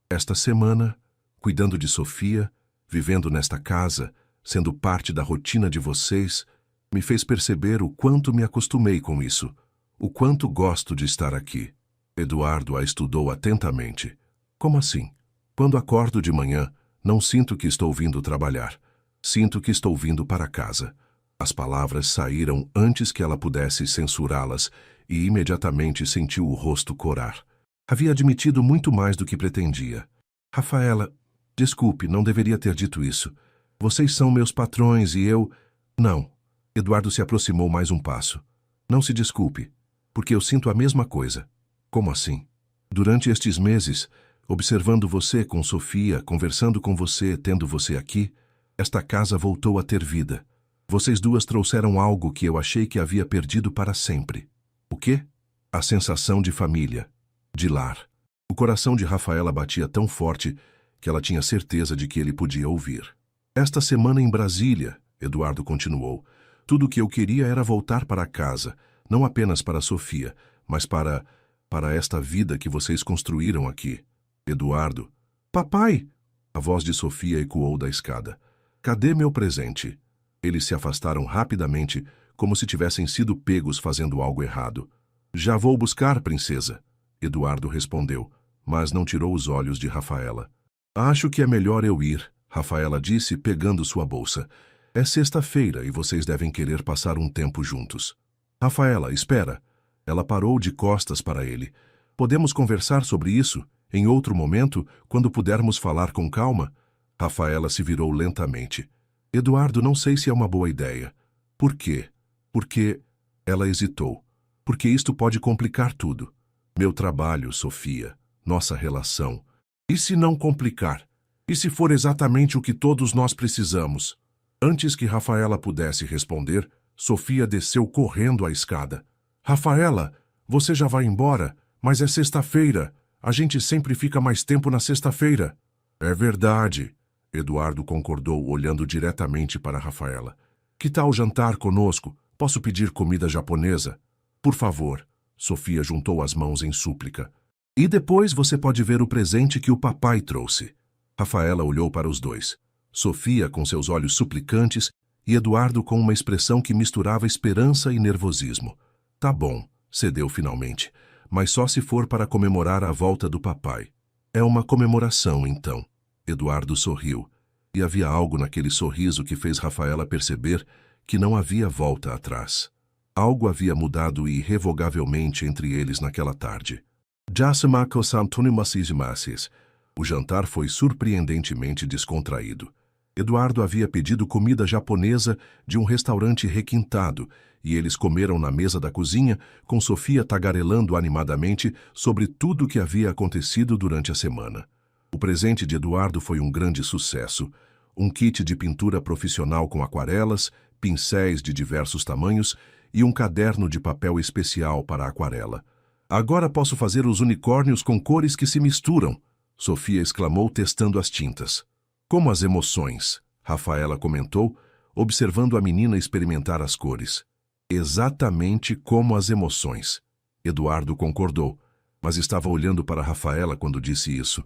Esta semana, cuidando de Sofia, vivendo nesta casa, sendo parte da rotina de vocês, me fez perceber o quanto me acostumei com isso, o quanto gosto de estar aqui. Eduardo a estudou atentamente. Como assim? Quando acordo de manhã, não sinto que estou vindo trabalhar. Sinto que estou vindo para casa. As palavras saíram antes que ela pudesse censurá-las e imediatamente sentiu o rosto corar. Havia admitido muito mais do que pretendia. Rafaela, desculpe, não deveria ter dito isso. Vocês são meus patrões e eu... Não. Eduardo se aproximou mais um passo. Não se desculpe, porque eu sinto a mesma coisa. Como assim? Durante estes meses, observando você com Sofia, conversando com você, tendo você aqui, esta casa voltou a ter vida. Vocês duas trouxeram algo que eu achei que havia perdido para sempre. O quê? A sensação de família. De lar. O coração de Rafaela batia tão forte que ela tinha certeza de que ele podia ouvir. Esta semana em Brasília, Eduardo continuou, tudo o que eu queria era voltar para casa, não apenas para Sofia, mas para esta vida que vocês construíram aqui. Eduardo. Papai! A voz de Sofia ecoou da escada. Cadê meu presente? Eles se afastaram rapidamente, como se tivessem sido pegos fazendo algo errado. Já vou buscar, princesa. Eduardo respondeu, mas não tirou os olhos de Rafaela. Acho que é melhor eu ir, Rafaela disse, pegando sua bolsa. É sexta-feira e vocês devem querer passar um tempo juntos. Rafaela, espera. Ela parou de costas para ele. Podemos conversar sobre isso, em outro momento, quando pudermos falar com calma? Rafaela se virou lentamente. Eduardo, não sei se é uma boa ideia. Por quê? Porque... Ela hesitou. Porque isto pode complicar tudo. Meu trabalho, Sofia, nossa relação. E se não complicar? E se for exatamente o que todos nós precisamos? Antes que Rafaela pudesse responder, Sofia desceu correndo a escada. Rafaela, você já vai embora, mas é sexta-feira. A gente sempre fica mais tempo na sexta-feira. É verdade, Eduardo concordou, olhando diretamente para Rafaela. Que tal jantar conosco? Posso pedir comida japonesa? Por favor. Sofia juntou as mãos em súplica. E depois você pode ver o presente que o papai trouxe. Rafaela olhou para os dois. Sofia com seus olhos suplicantes e Eduardo com uma expressão que misturava esperança e nervosismo. Tá bom, cedeu finalmente, mas só se for para comemorar a volta do papai. É uma comemoração, então. Eduardo sorriu, e havia algo naquele sorriso que fez Rafaela perceber que não havia volta atrás. Algo havia mudado irrevogavelmente entre eles naquela tarde. O jantar foi surpreendentemente descontraído. Eduardo havia pedido comida japonesa de um restaurante requintado e eles comeram na mesa da cozinha, com Sofia tagarelando animadamente sobre tudo o que havia acontecido durante a semana. O presente de Eduardo foi um grande sucesso. Um kit de pintura profissional com aquarelas, pincéis de diversos tamanhos e um caderno de papel especial para aquarela. Agora posso fazer os unicórnios com cores que se misturam, Sofia exclamou testando as tintas. Como as emoções, Rafaela comentou, observando a menina experimentar as cores. Exatamente como as emoções. Eduardo concordou, mas estava olhando para Rafaela quando disse isso.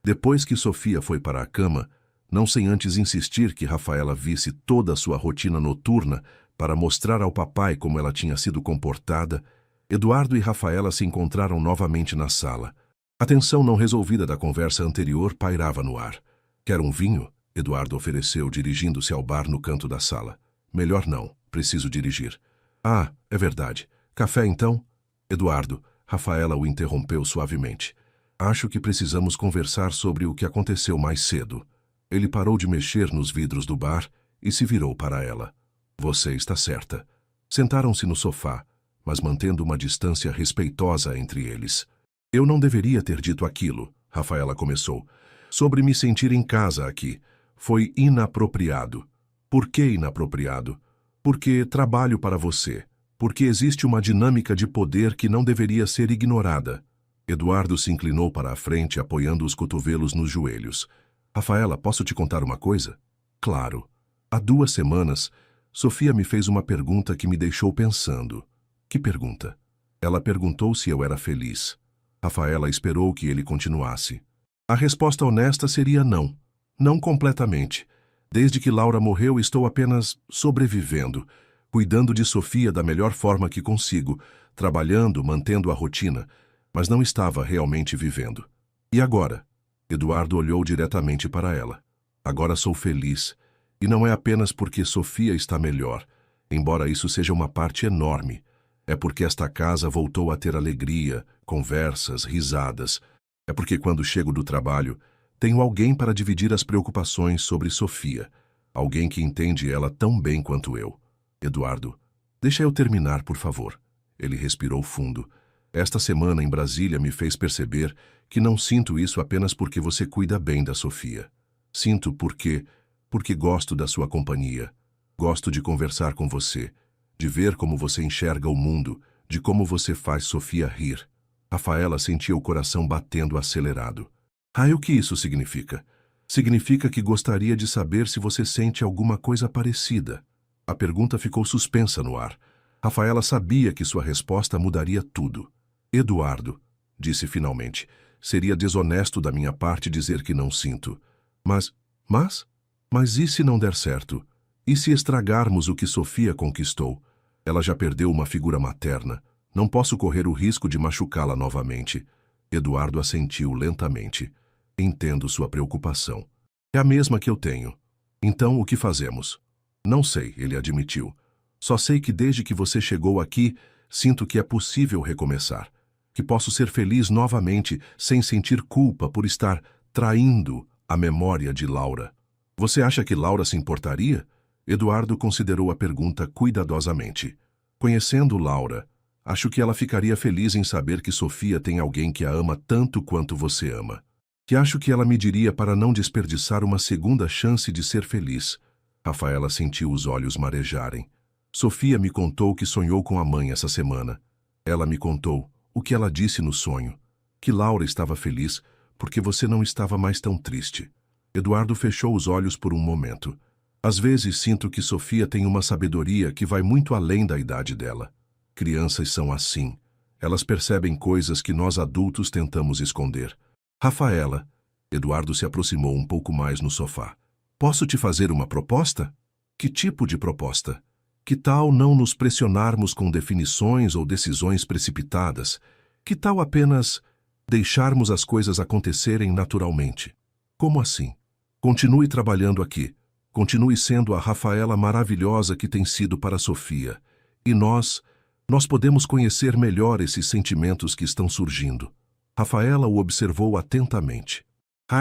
Depois que Sofia foi para a cama, não sem antes insistir que Rafaela visse toda a sua rotina noturna para mostrar ao papai como ela tinha sido comportada, Eduardo e Rafaela se encontraram novamente na sala. A tensão não resolvida da conversa anterior pairava no ar. Quer um vinho? Eduardo ofereceu, dirigindo-se ao bar no canto da sala. Melhor não, preciso dirigir. Ah, é verdade. Café então? Eduardo, Rafaela o interrompeu suavemente. Acho que precisamos conversar sobre o que aconteceu mais cedo. Ele parou de mexer nos vidros do bar e se virou para ela. Você está certa. Sentaram-se no sofá, mas mantendo uma distância respeitosa entre eles. Eu não deveria ter dito aquilo, Rafaela começou. Sobre me sentir em casa aqui. Foi inapropriado. Por que inapropriado? Porque trabalho para você. Porque existe uma dinâmica de poder que não deveria ser ignorada. Eduardo se inclinou para a frente, apoiando os cotovelos nos joelhos. Rafaela, posso te contar uma coisa? Claro. Há 2 semanas, Sofia me fez uma pergunta que me deixou pensando. Que pergunta? Ela perguntou se eu era feliz. Rafaela esperou que ele continuasse. A resposta honesta seria não. Não completamente. Desde que Laura morreu, estou apenas sobrevivendo, cuidando de Sofia da melhor forma que consigo, trabalhando, mantendo a rotina, mas não estava realmente vivendo. E agora? Eduardo olhou diretamente para ela. Agora sou feliz. E não é apenas porque Sofia está melhor, embora isso seja uma parte enorme. É porque esta casa voltou a ter alegria, conversas, risadas. É porque quando chego do trabalho, tenho alguém para dividir as preocupações sobre Sofia. Alguém que entende ela tão bem quanto eu. Eduardo, deixa eu terminar, por favor. Ele respirou fundo. Esta semana em Brasília me fez perceber que não sinto isso apenas porque você cuida bem da Sofia. Sinto porque gosto da sua companhia. Gosto de conversar com você, de ver como você enxerga o mundo, de como você faz Sofia rir. Rafaela sentia o coração batendo acelerado. Ah, e o que isso significa? Significa que gostaria de saber se você sente alguma coisa parecida. A pergunta ficou suspensa no ar. Rafaela sabia que sua resposta mudaria tudo. Eduardo, disse finalmente, seria desonesto da minha parte dizer que não sinto. Mas e se não der certo? E se estragarmos o que Sofia conquistou? Ela já perdeu uma figura materna. Não posso correr o risco de machucá-la novamente. Eduardo assentiu lentamente. Entendo sua preocupação. É a mesma que eu tenho. Então, o que fazemos? Não sei, ele admitiu. Só sei que desde que você chegou aqui, sinto que é possível recomeçar. Que posso ser feliz novamente sem sentir culpa por estar traindo a memória de Laura. Você acha que Laura se importaria? Eduardo considerou a pergunta cuidadosamente. Conhecendo Laura, acho que ela ficaria feliz em saber que Sofia tem alguém que a ama tanto quanto você ama. Que acho que ela me diria para não desperdiçar uma segunda chance de ser feliz. Rafaela sentiu os olhos marejarem. Sofia me contou que sonhou com a mãe essa semana. Ela me contou o que ela disse no sonho. Que Laura estava feliz porque você não estava mais tão triste. Eduardo fechou os olhos por um momento. Às vezes sinto que Sofia tem uma sabedoria que vai muito além da idade dela. Crianças são assim. Elas percebem coisas que nós adultos tentamos esconder. Rafaela, Eduardo se aproximou um pouco mais no sofá. Posso te fazer uma proposta? Que tipo de proposta? Que tal não nos pressionarmos com definições ou decisões precipitadas? Que tal apenas deixarmos as coisas acontecerem naturalmente? Como assim? Continue trabalhando aqui. Continue sendo a Rafaela maravilhosa que tem sido para Sofia. E nós podemos conhecer melhor esses sentimentos que estão surgindo. Rafaela o observou atentamente.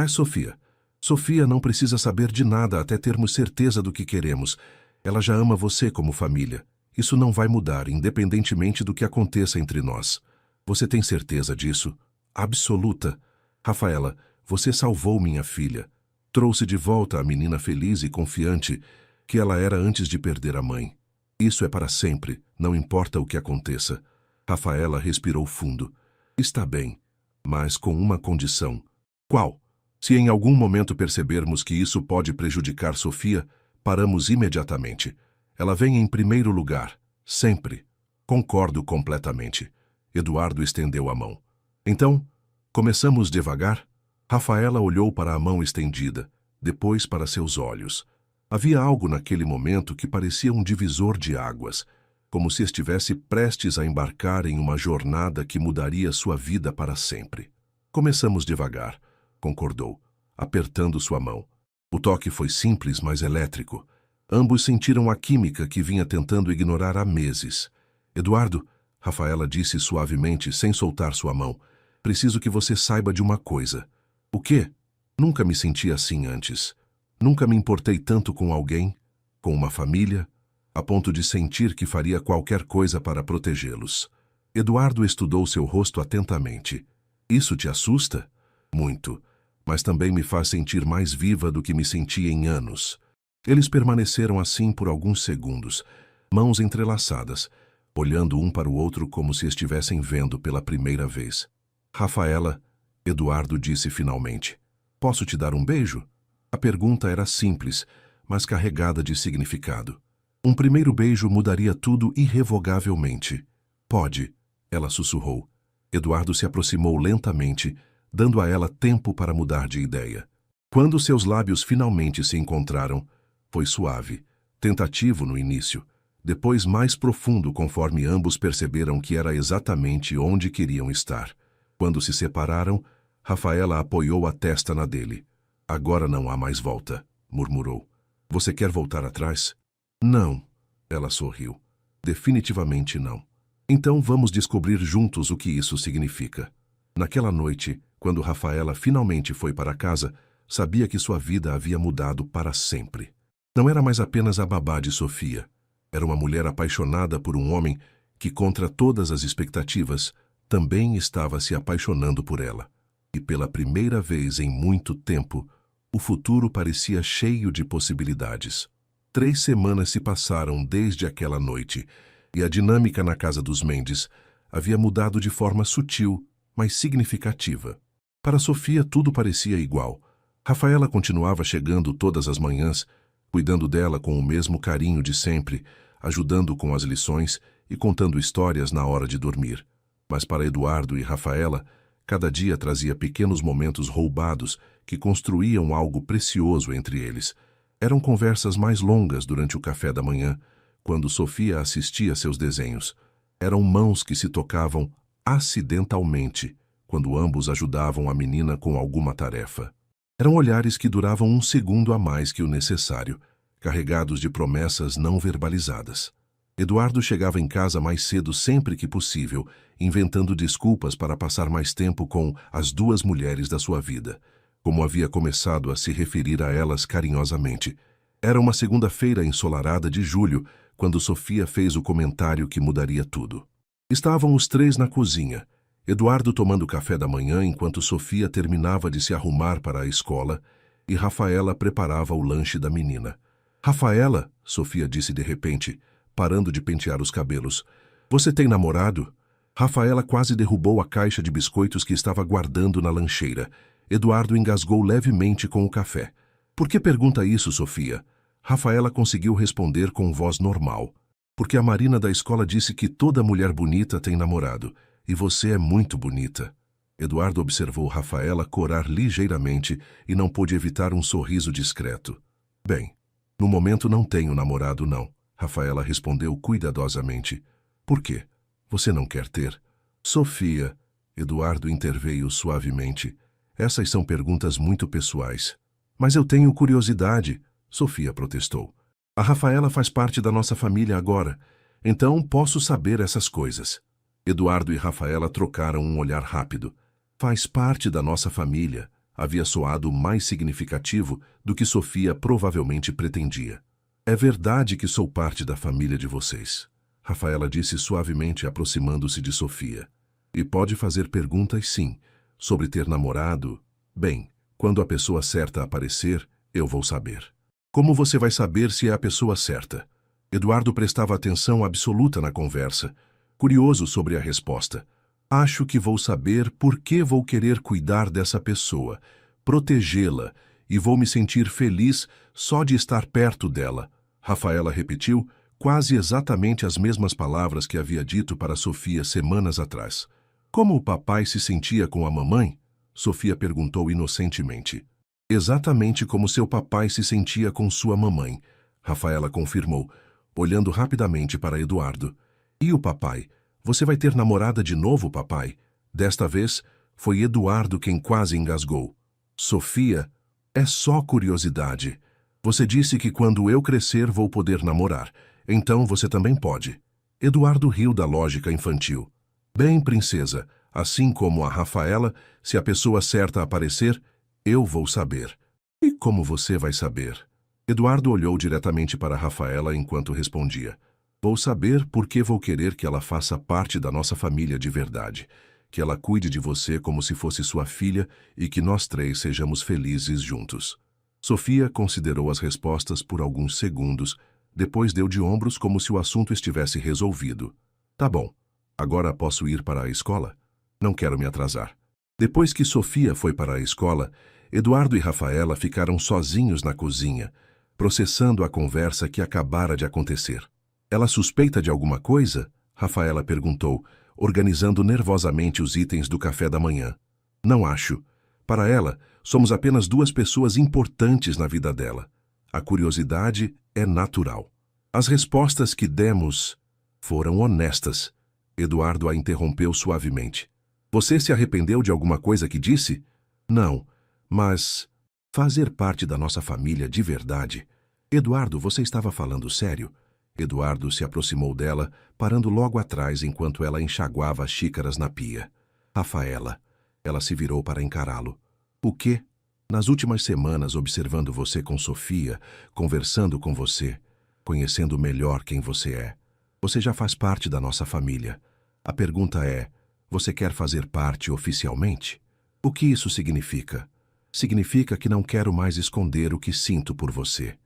Sofia. Sofia não precisa saber de nada até termos certeza do que queremos. Ela já ama você como família. Isso não vai mudar, independentemente do que aconteça entre nós. Você tem certeza disso? Absoluta. Rafaela, você salvou minha filha. Trouxe de volta a menina feliz e confiante que ela era antes de perder a mãe. Isso é para sempre, não importa o que aconteça. Rafaela respirou fundo. Está bem, mas com uma condição. Qual? Se em algum momento percebermos que isso pode prejudicar Sofia, paramos imediatamente. Ela vem em primeiro lugar, sempre. Concordo completamente. Eduardo estendeu a mão. Então, começamos devagar? Rafaela olhou para a mão estendida, depois para seus olhos. Havia algo naquele momento que parecia um divisor de águas, como se estivesse prestes a embarcar em uma jornada que mudaria sua vida para sempre. Começamos devagar, concordou, apertando sua mão. O toque foi simples, mas elétrico. Ambos sentiram a química que vinha tentando ignorar há meses. Eduardo, Rafaela disse suavemente, sem soltar sua mão, preciso que você saiba de uma coisa. O quê? Nunca me senti assim antes. Nunca me importei tanto com alguém, com uma família, a ponto de sentir que faria qualquer coisa para protegê-los. Eduardo estudou seu rosto atentamente. Isso te assusta? Muito, mas também me faz sentir mais viva do que me senti em anos. Eles permaneceram assim por alguns segundos, mãos entrelaçadas, olhando um para o outro como se estivessem vendo pela primeira vez. Rafaela, Eduardo disse finalmente, posso te dar um beijo? A pergunta era simples, mas carregada de significado. Um primeiro beijo mudaria tudo irrevogavelmente. Pode, ela sussurrou. Eduardo se aproximou lentamente, dando a ela tempo para mudar de ideia. Quando seus lábios finalmente se encontraram, foi suave, tentativo no início, depois mais profundo conforme ambos perceberam que era exatamente onde queriam estar. Quando se separaram, Rafaela apoiou a testa na dele. Agora não há mais volta, murmurou. Você quer voltar atrás? Não, ela sorriu. Definitivamente não. Então vamos descobrir juntos o que isso significa. Naquela noite, quando Rafaela finalmente foi para casa, sabia que sua vida havia mudado para sempre. Não era mais apenas a babá de Sofia. Era uma mulher apaixonada por um homem que, contra todas as expectativas, também estava se apaixonando por ela. E pela primeira vez em muito tempo, o futuro parecia cheio de possibilidades. 3 semanas se passaram desde aquela noite, e a dinâmica na casa dos Mendes havia mudado de forma sutil, mas significativa. Para Sofia tudo parecia igual. Rafaela continuava chegando todas as manhãs, cuidando dela com o mesmo carinho de sempre, ajudando com as lições e contando histórias na hora de dormir. Mas para Eduardo e Rafaela, cada dia trazia pequenos momentos roubados que construíam algo precioso entre eles. Eram conversas mais longas durante o café da manhã, quando Sofia assistia seus desenhos. Eram mãos que se tocavam acidentalmente, quando ambos ajudavam a menina com alguma tarefa. Eram olhares que duravam um segundo a mais que o necessário, carregados de promessas não verbalizadas. Eduardo chegava em casa mais cedo sempre que possível, inventando desculpas para passar mais tempo com as 2 mulheres da sua vida, como havia começado a se referir a elas carinhosamente. Era uma segunda-feira ensolarada de julho, quando Sofia fez o comentário que mudaria tudo. Estavam os 3 na cozinha, Eduardo tomando café da manhã enquanto Sofia terminava de se arrumar para a escola e Rafaela preparava o lanche da menina. Rafaela, Sofia disse de repente, parando de pentear os cabelos, você tem namorado? Rafaela quase derrubou a caixa de biscoitos que estava guardando na lancheira. Eduardo engasgou levemente com o café. Por que pergunta isso, Sofia? Rafaela conseguiu responder com voz normal. Porque a Marina da escola disse que toda mulher bonita tem namorado. E você é muito bonita. Eduardo observou Rafaela corar ligeiramente e não pôde evitar um sorriso discreto. Bem, no momento não tenho namorado, não. Rafaela respondeu cuidadosamente. Por quê? Você não quer ter? Sofia, Eduardo interveio suavemente. Essas são perguntas muito pessoais. Mas eu tenho curiosidade, Sofia protestou. A Rafaela faz parte da nossa família agora, então posso saber essas coisas. Eduardo e Rafaela trocaram um olhar rápido. Faz parte da nossa família, havia soado mais significativo do que Sofia provavelmente pretendia. É verdade que sou parte da família de vocês, Rafaela disse suavemente, aproximando-se de Sofia. E pode fazer perguntas, sim, sobre ter namorado. Bem, quando a pessoa certa aparecer, eu vou saber. Como você vai saber se é a pessoa certa? Eduardo prestava atenção absoluta na conversa, curioso sobre a resposta. Acho que vou saber por que vou querer cuidar dessa pessoa, protegê-la, e vou me sentir feliz só de estar perto dela. Rafaela repetiu quase exatamente as mesmas palavras que havia dito para Sofia semanas atrás. Como o papai se sentia com a mamãe? Sofia perguntou inocentemente. Exatamente como seu papai se sentia com sua mamãe, Rafaela confirmou, olhando rapidamente para Eduardo. E o papai? Você vai ter namorada de novo, papai? Desta vez, foi Eduardo quem quase engasgou. Sofia, é só curiosidade. Você disse que quando eu crescer vou poder namorar, então você também pode. Eduardo riu da lógica infantil. Bem, princesa, assim como a Rafaela, se a pessoa certa aparecer, eu vou saber. E como você vai saber? Eduardo olhou diretamente para Rafaela enquanto respondia. Vou saber porque vou querer que ela faça parte da nossa família de verdade, que ela cuide de você como se fosse sua filha e que nós três sejamos felizes juntos. Sofia considerou as respostas por alguns segundos, depois deu de ombros como se o assunto estivesse resolvido. Tá bom, agora posso ir para a escola? Não quero me atrasar. Depois que Sofia foi para a escola, Eduardo e Rafaela ficaram sozinhos na cozinha, processando a conversa que acabara de acontecer. Ela suspeita de alguma coisa? Rafaela perguntou, organizando nervosamente os itens do café da manhã. Não acho. Para ela, somos apenas duas pessoas importantes na vida dela. A curiosidade é natural. As respostas que demos foram honestas. Eduardo a interrompeu suavemente. Você se arrependeu de alguma coisa que disse? Não, mas fazer parte da nossa família de verdade. Eduardo, você estava falando sério? Eduardo se aproximou dela, parando logo atrás enquanto ela enxaguava as xícaras na pia. Rafaela. Ela se virou para encará-lo. O quê? Nas últimas semanas, observando você com Sofia, conversando com você, conhecendo melhor quem você é. Você já faz parte da nossa família. A pergunta é, você quer fazer parte oficialmente? O que isso significa? Significa que não quero mais esconder o que sinto por você.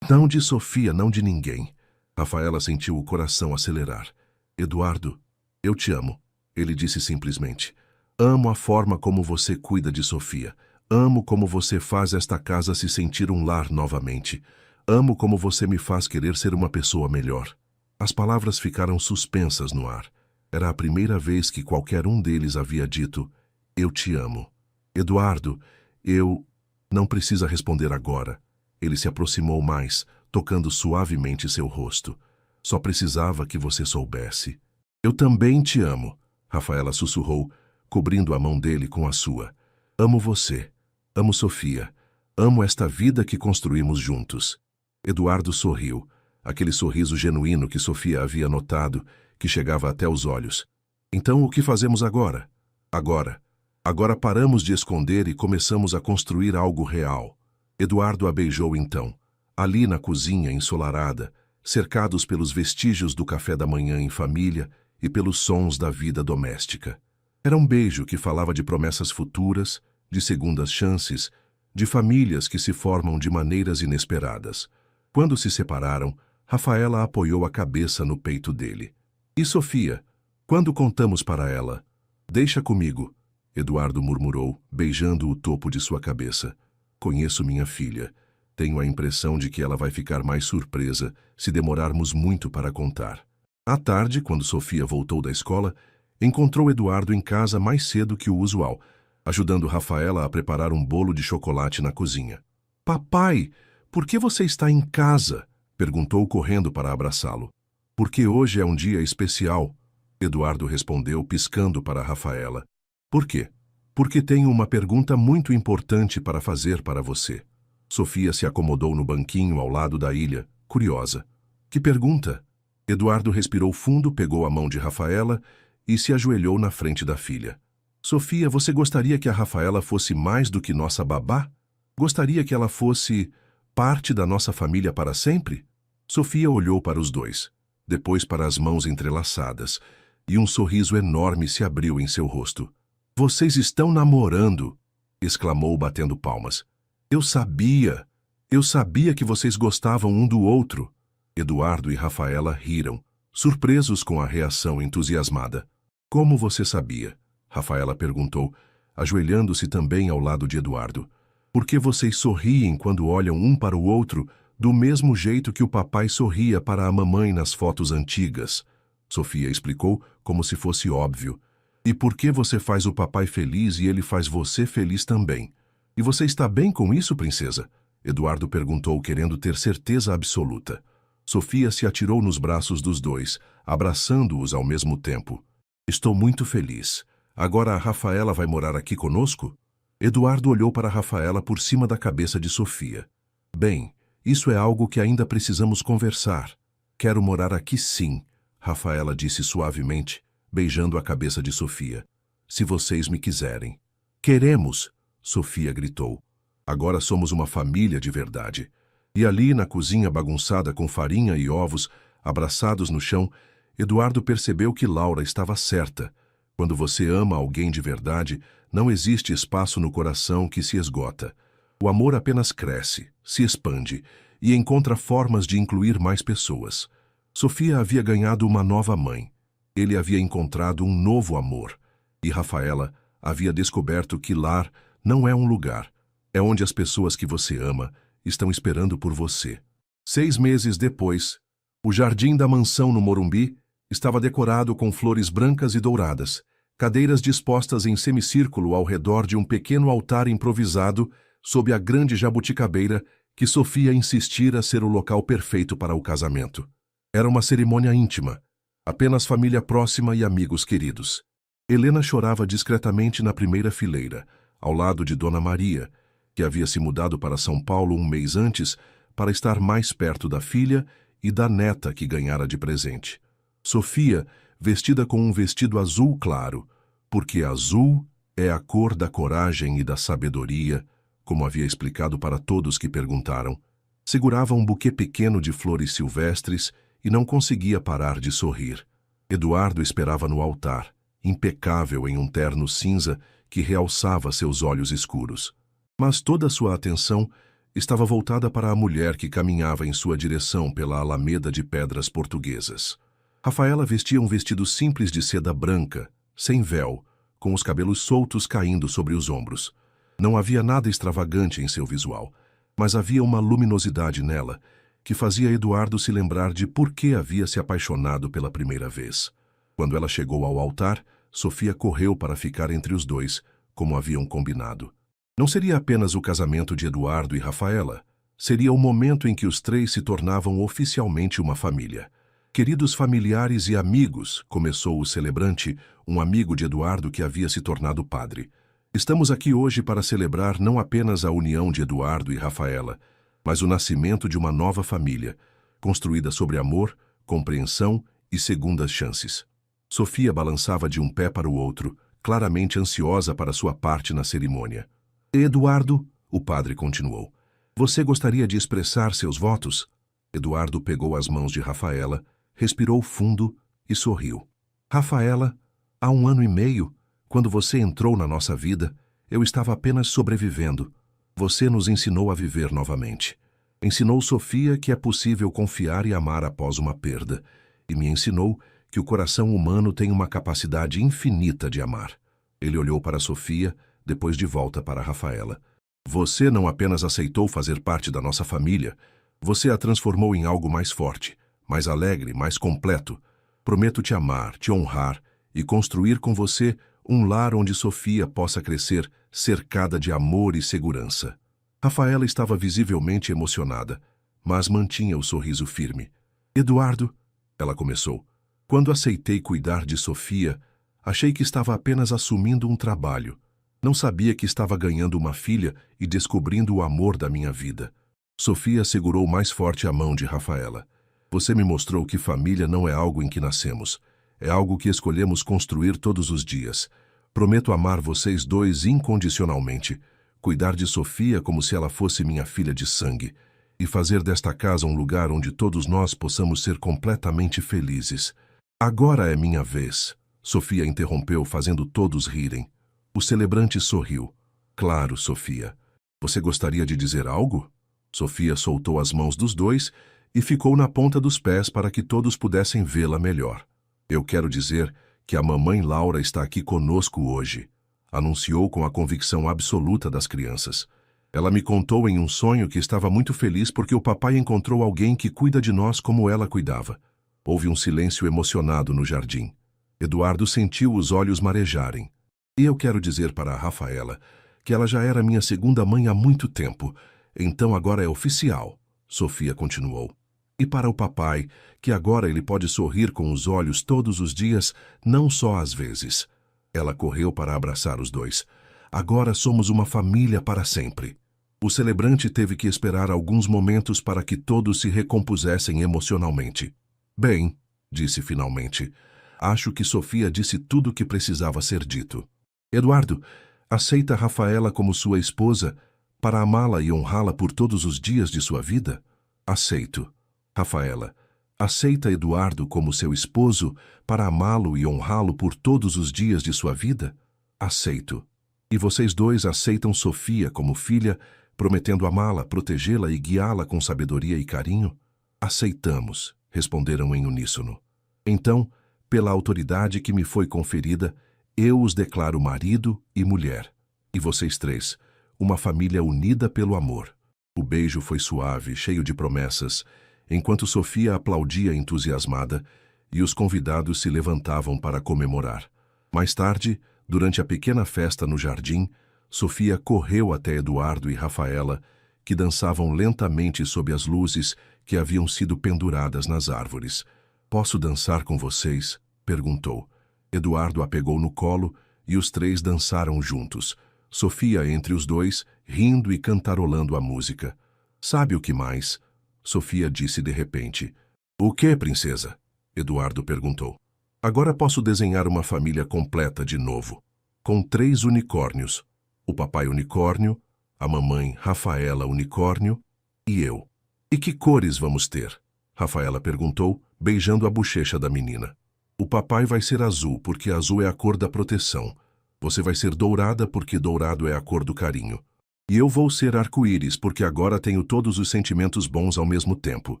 Não de Sofia, não de ninguém. Rafaela sentiu o coração acelerar. Eduardo, eu te amo, ele disse simplesmente. Amo a forma como você cuida de Sofia. Amo como você faz esta casa se sentir um lar novamente. Amo como você me faz querer ser uma pessoa melhor. As palavras ficaram suspensas no ar. Era a primeira vez que qualquer um deles havia dito, eu te amo. Eduardo, eu... Não precisa responder agora. Ele se aproximou mais, tocando suavemente seu rosto. Só precisava que você soubesse. Eu também te amo, Rafaela sussurrou, cobrindo a mão dele com a sua. Amo você. Amo Sofia. Amo esta vida que construímos juntos. Eduardo sorriu, aquele sorriso genuíno que Sofia havia notado, que chegava até os olhos. Então o que fazemos agora? Agora paramos de esconder e começamos a construir algo real. Eduardo a beijou então, ali na cozinha ensolarada, cercados pelos vestígios do café da manhã em família e pelos sons da vida doméstica. Era um beijo que falava de promessas futuras, de segundas chances, de famílias que se formam de maneiras inesperadas. Quando se separaram, Rafaela apoiou a cabeça no peito dele. E Sofia? Quando contamos para ela? Deixa comigo, Eduardo murmurou, beijando o topo de sua cabeça. Conheço minha filha. Tenho a impressão de que ela vai ficar mais surpresa se demorarmos muito para contar. À tarde, quando Sofia voltou da escola, encontrou Eduardo em casa mais cedo que o usual, ajudando Rafaela a preparar um bolo de chocolate na cozinha. Papai, por que você está em casa? Perguntou correndo para abraçá-lo. Porque hoje é um dia especial, Eduardo respondeu piscando para Rafaela. Por quê? Porque tenho uma pergunta muito importante para fazer para você. Sofia se acomodou no banquinho ao lado da ilha, curiosa. Que pergunta? Eduardo respirou fundo, pegou a mão de Rafaela e se ajoelhou na frente da filha. Sofia, você gostaria que a Rafaela fosse mais do que nossa babá? Gostaria que ela fosse parte da nossa família para sempre? Sofia olhou para os dois, depois para as mãos entrelaçadas, e um sorriso enorme se abriu em seu rosto. Vocês estão namorando! Exclamou batendo palmas. Eu sabia que vocês gostavam um do outro. Eduardo e Rafaela riram, surpresos com a reação entusiasmada. Como você sabia? Rafaela perguntou, ajoelhando-se também ao lado de Eduardo. Por que vocês sorriem quando olham um para o outro, do mesmo jeito que o papai sorria para a mamãe nas fotos antigas? Sofia explicou como se fosse óbvio. E por que você faz o papai feliz e ele faz você feliz também? E você está bem com isso, princesa? Eduardo perguntou, querendo ter certeza absoluta. Sofia se atirou nos braços dos dois, abraçando-os ao mesmo tempo. Estou muito feliz. Agora a Rafaela vai morar aqui conosco? Eduardo olhou para Rafaela por cima da cabeça de Sofia. Bem, isso é algo que ainda precisamos conversar. Quero morar aqui sim, Rafaela disse suavemente, beijando a cabeça de Sofia. Se vocês me quiserem. Queremos, Sofia gritou. Agora somos uma família de verdade. E ali, na cozinha bagunçada com farinha e ovos, abraçados no chão, Eduardo percebeu que Laura estava certa. Quando você ama alguém de verdade, não existe espaço no coração que se esgota. O amor apenas cresce, se expande e encontra formas de incluir mais pessoas. Sofia havia ganhado uma nova mãe. Ele havia encontrado um novo amor. E Rafaela havia descoberto que lar não é um lugar. É onde as pessoas que você ama estão esperando por você. 6 meses depois, o jardim da mansão no Morumbi estava decorado com flores brancas e douradas, cadeiras dispostas em semicírculo ao redor de um pequeno altar improvisado sob a grande jabuticabeira que Sofia insistira ser o local perfeito para o casamento. Era uma cerimônia íntima, apenas família próxima e amigos queridos. Helena chorava discretamente na primeira fileira, ao lado de Dona Maria, que havia se mudado para São Paulo um mês antes para estar mais perto da filha e da neta que ganhara de presente. Sofia, vestida com um vestido azul claro, porque azul é a cor da coragem e da sabedoria, como havia explicado para todos que perguntaram, segurava um buquê pequeno de flores silvestres e não conseguia parar de sorrir. Eduardo esperava no altar, impecável em um terno cinza que realçava seus olhos escuros. Mas toda sua atenção estava voltada para a mulher que caminhava em sua direção pela alameda de pedras portuguesas. Rafaela vestia um vestido simples de seda branca, sem véu, com os cabelos soltos caindo sobre os ombros. Não havia nada extravagante em seu visual, mas havia uma luminosidade nela que fazia Eduardo se lembrar de por que havia se apaixonado pela primeira vez. Quando ela chegou ao altar, Sofia correu para ficar entre os dois, como haviam combinado. Não seria apenas o casamento de Eduardo e Rafaela, seria o momento em que os três se tornavam oficialmente uma família. Queridos familiares e amigos, começou o celebrante, um amigo de Eduardo que havia se tornado padre. Estamos aqui hoje para celebrar não apenas a união de Eduardo e Rafaela, mas o nascimento de uma nova família, construída sobre amor, compreensão e segundas chances. Sofia balançava de um pé para o outro, claramente ansiosa para sua parte na cerimônia. Eduardo, o padre continuou, você gostaria de expressar seus votos? Eduardo pegou as mãos de Rafaela, respirou fundo e sorriu. Rafaela, há 1 ano e meio, quando você entrou na nossa vida, eu estava apenas sobrevivendo. Você nos ensinou a viver novamente. Ensinou Sofia que é possível confiar e amar após uma perda, e me ensinou que o coração humano tem uma capacidade infinita de amar. Ele olhou para Sofia, depois de volta para Rafaela. Você não apenas aceitou fazer parte da nossa família, você a transformou em algo mais forte, mais alegre, mais completo. Prometo te amar, te honrar e construir com você um lar onde Sofia possa crescer cercada de amor e segurança. Rafaela estava visivelmente emocionada, mas mantinha o sorriso firme. Eduardo, ela começou, quando aceitei cuidar de Sofia, achei que estava apenas assumindo um trabalho. Não sabia que estava ganhando uma filha e descobrindo o amor da minha vida. Sofia segurou mais forte a mão de Rafaela. Você me mostrou que família não é algo em que nascemos. É algo que escolhemos construir todos os dias. Prometo amar vocês dois incondicionalmente, cuidar de Sofia como se ela fosse minha filha de sangue, e fazer desta casa um lugar onde todos nós possamos ser completamente felizes. Agora é minha vez, Sofia interrompeu, fazendo todos rirem. O celebrante sorriu. Claro, Sofia. Você gostaria de dizer algo? Sofia soltou as mãos dos dois e ficou na ponta dos pés para que todos pudessem vê-la melhor. Eu quero dizer que a mamãe Laura está aqui conosco hoje, anunciou com a convicção absoluta das crianças. Ela me contou em um sonho que estava muito feliz porque o papai encontrou alguém que cuida de nós como ela cuidava. Houve um silêncio emocionado no jardim. Eduardo sentiu os olhos marejarem. E eu quero dizer para a Rafaela que ela já era minha segunda mãe há muito tempo, então agora é oficial, Sofia continuou. E para o papai, que agora ele pode sorrir com os olhos todos os dias, não só às vezes. Ela correu para abraçar os dois. Agora somos uma família para sempre. O celebrante teve que esperar alguns momentos para que todos se recompusessem emocionalmente. Bem, disse finalmente, acho que Sofia disse tudo o que precisava ser dito. Eduardo, aceita Rafaela como sua esposa para amá-la e honrá-la por todos os dias de sua vida? Aceito. Rafaela, aceita Eduardo como seu esposo para amá-lo e honrá-lo por todos os dias de sua vida? Aceito. E vocês dois aceitam Sofia como filha, prometendo amá-la, protegê-la e guiá-la com sabedoria e carinho? Aceitamos, responderam em uníssono. Então, pela autoridade que me foi conferida, eu os declaro marido e mulher. E vocês três, uma família unida pelo amor. O beijo foi suave, cheio de promessas, enquanto Sofia aplaudia entusiasmada e os convidados se levantavam para comemorar. Mais tarde, durante a pequena festa no jardim, Sofia correu até Eduardo e Rafaela, que dançavam lentamente sob as luzes que haviam sido penduradas nas árvores. Posso dançar com vocês? Perguntou. Eduardo a pegou no colo e os três dançaram juntos. Sofia entre os dois, rindo e cantarolando a música. Sabe o que mais? Sofia disse de repente. O que, princesa? Eduardo perguntou. Agora posso desenhar uma família completa de novo, com 3 unicórnios. O papai unicórnio, a mamãe Rafaela unicórnio e eu. E que cores vamos ter? Rafaela perguntou, beijando a bochecha da menina. O papai vai ser azul, porque azul é a cor da proteção. Você vai ser dourada, porque dourado é a cor do carinho. E eu vou ser arco-íris, porque agora tenho todos os sentimentos bons ao mesmo tempo.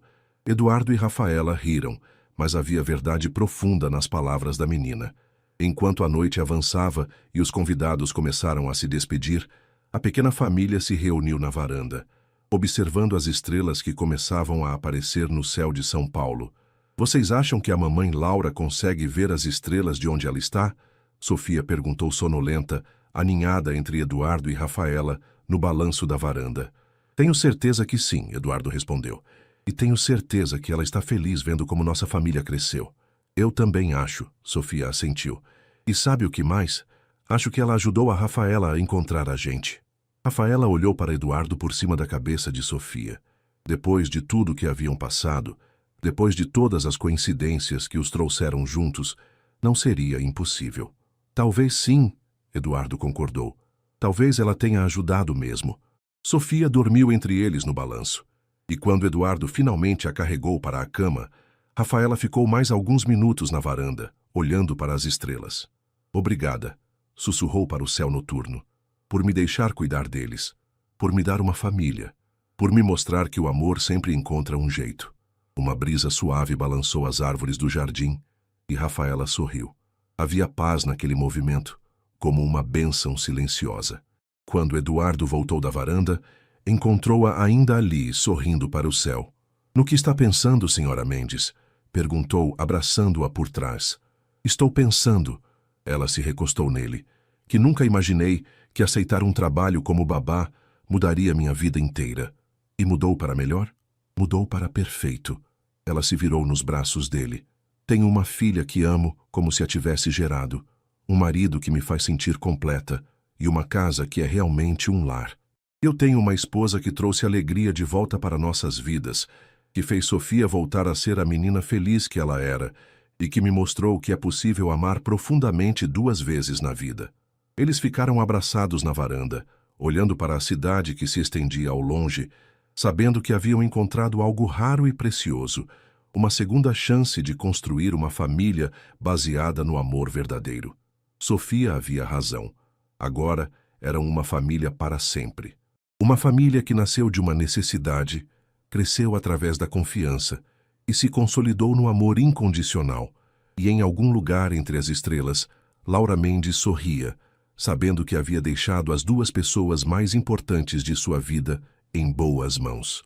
Eduardo e Rafaela riram, mas havia verdade profunda nas palavras da menina. Enquanto a noite avançava e os convidados começaram a se despedir, a pequena família se reuniu na varanda, observando as estrelas que começavam a aparecer no céu de São Paulo. Vocês acham que a mamãe Laura consegue ver as estrelas de onde ela está? Sofia perguntou sonolenta, aninhada entre Eduardo e Rafaela, no balanço da varanda. Tenho certeza que sim, Eduardo respondeu. E tenho certeza que ela está feliz vendo como nossa família cresceu. Eu também acho, Sofia assentiu. E sabe o que mais? Acho que ela ajudou a Rafaela a encontrar a gente. Rafaela olhou para Eduardo por cima da cabeça de Sofia. Depois de tudo que haviam passado, depois de todas as coincidências que os trouxeram juntos, não seria impossível. Talvez sim, Eduardo concordou. Talvez ela tenha ajudado mesmo. Sofia dormiu entre eles no balanço. E quando Eduardo finalmente a carregou para a cama, Rafaela ficou mais alguns minutos na varanda, olhando para as estrelas. Obrigada, sussurrou para o céu noturno, por me deixar cuidar deles, por me dar uma família, por me mostrar que o amor sempre encontra um jeito. Uma brisa suave balançou as árvores do jardim e Rafaela sorriu. Havia paz naquele movimento, como uma bênção silenciosa. Quando Eduardo voltou da varanda, encontrou-a ainda ali, sorrindo para o céu. No que está pensando, senhora Mendes? Perguntou, abraçando-a por trás. Estou pensando, Ela se recostou nele. Que nunca imaginei que aceitar um trabalho como babá mudaria minha vida inteira. E mudou para melhor? Mudou para perfeito. Ela se virou nos braços dele. Tenho uma filha que amo como se a tivesse gerado, um marido que me faz sentir completa e uma casa que é realmente um lar. Eu tenho uma esposa que trouxe alegria de volta para nossas vidas, que fez Sofia voltar a ser a menina feliz que ela era e que me mostrou que é possível amar profundamente 2 vezes na vida. Eles ficaram abraçados na varanda, olhando para a cidade que se estendia ao longe, sabendo que haviam encontrado algo raro e precioso, uma segunda chance de construir uma família baseada no amor verdadeiro. Sofia havia razão. Agora eram uma família para sempre. Uma família que nasceu de uma necessidade, cresceu através da confiança e se consolidou no amor incondicional. E em algum lugar entre as estrelas, Laura Mendes sorria, sabendo que havia deixado as 2 pessoas mais importantes de sua vida em boas mãos.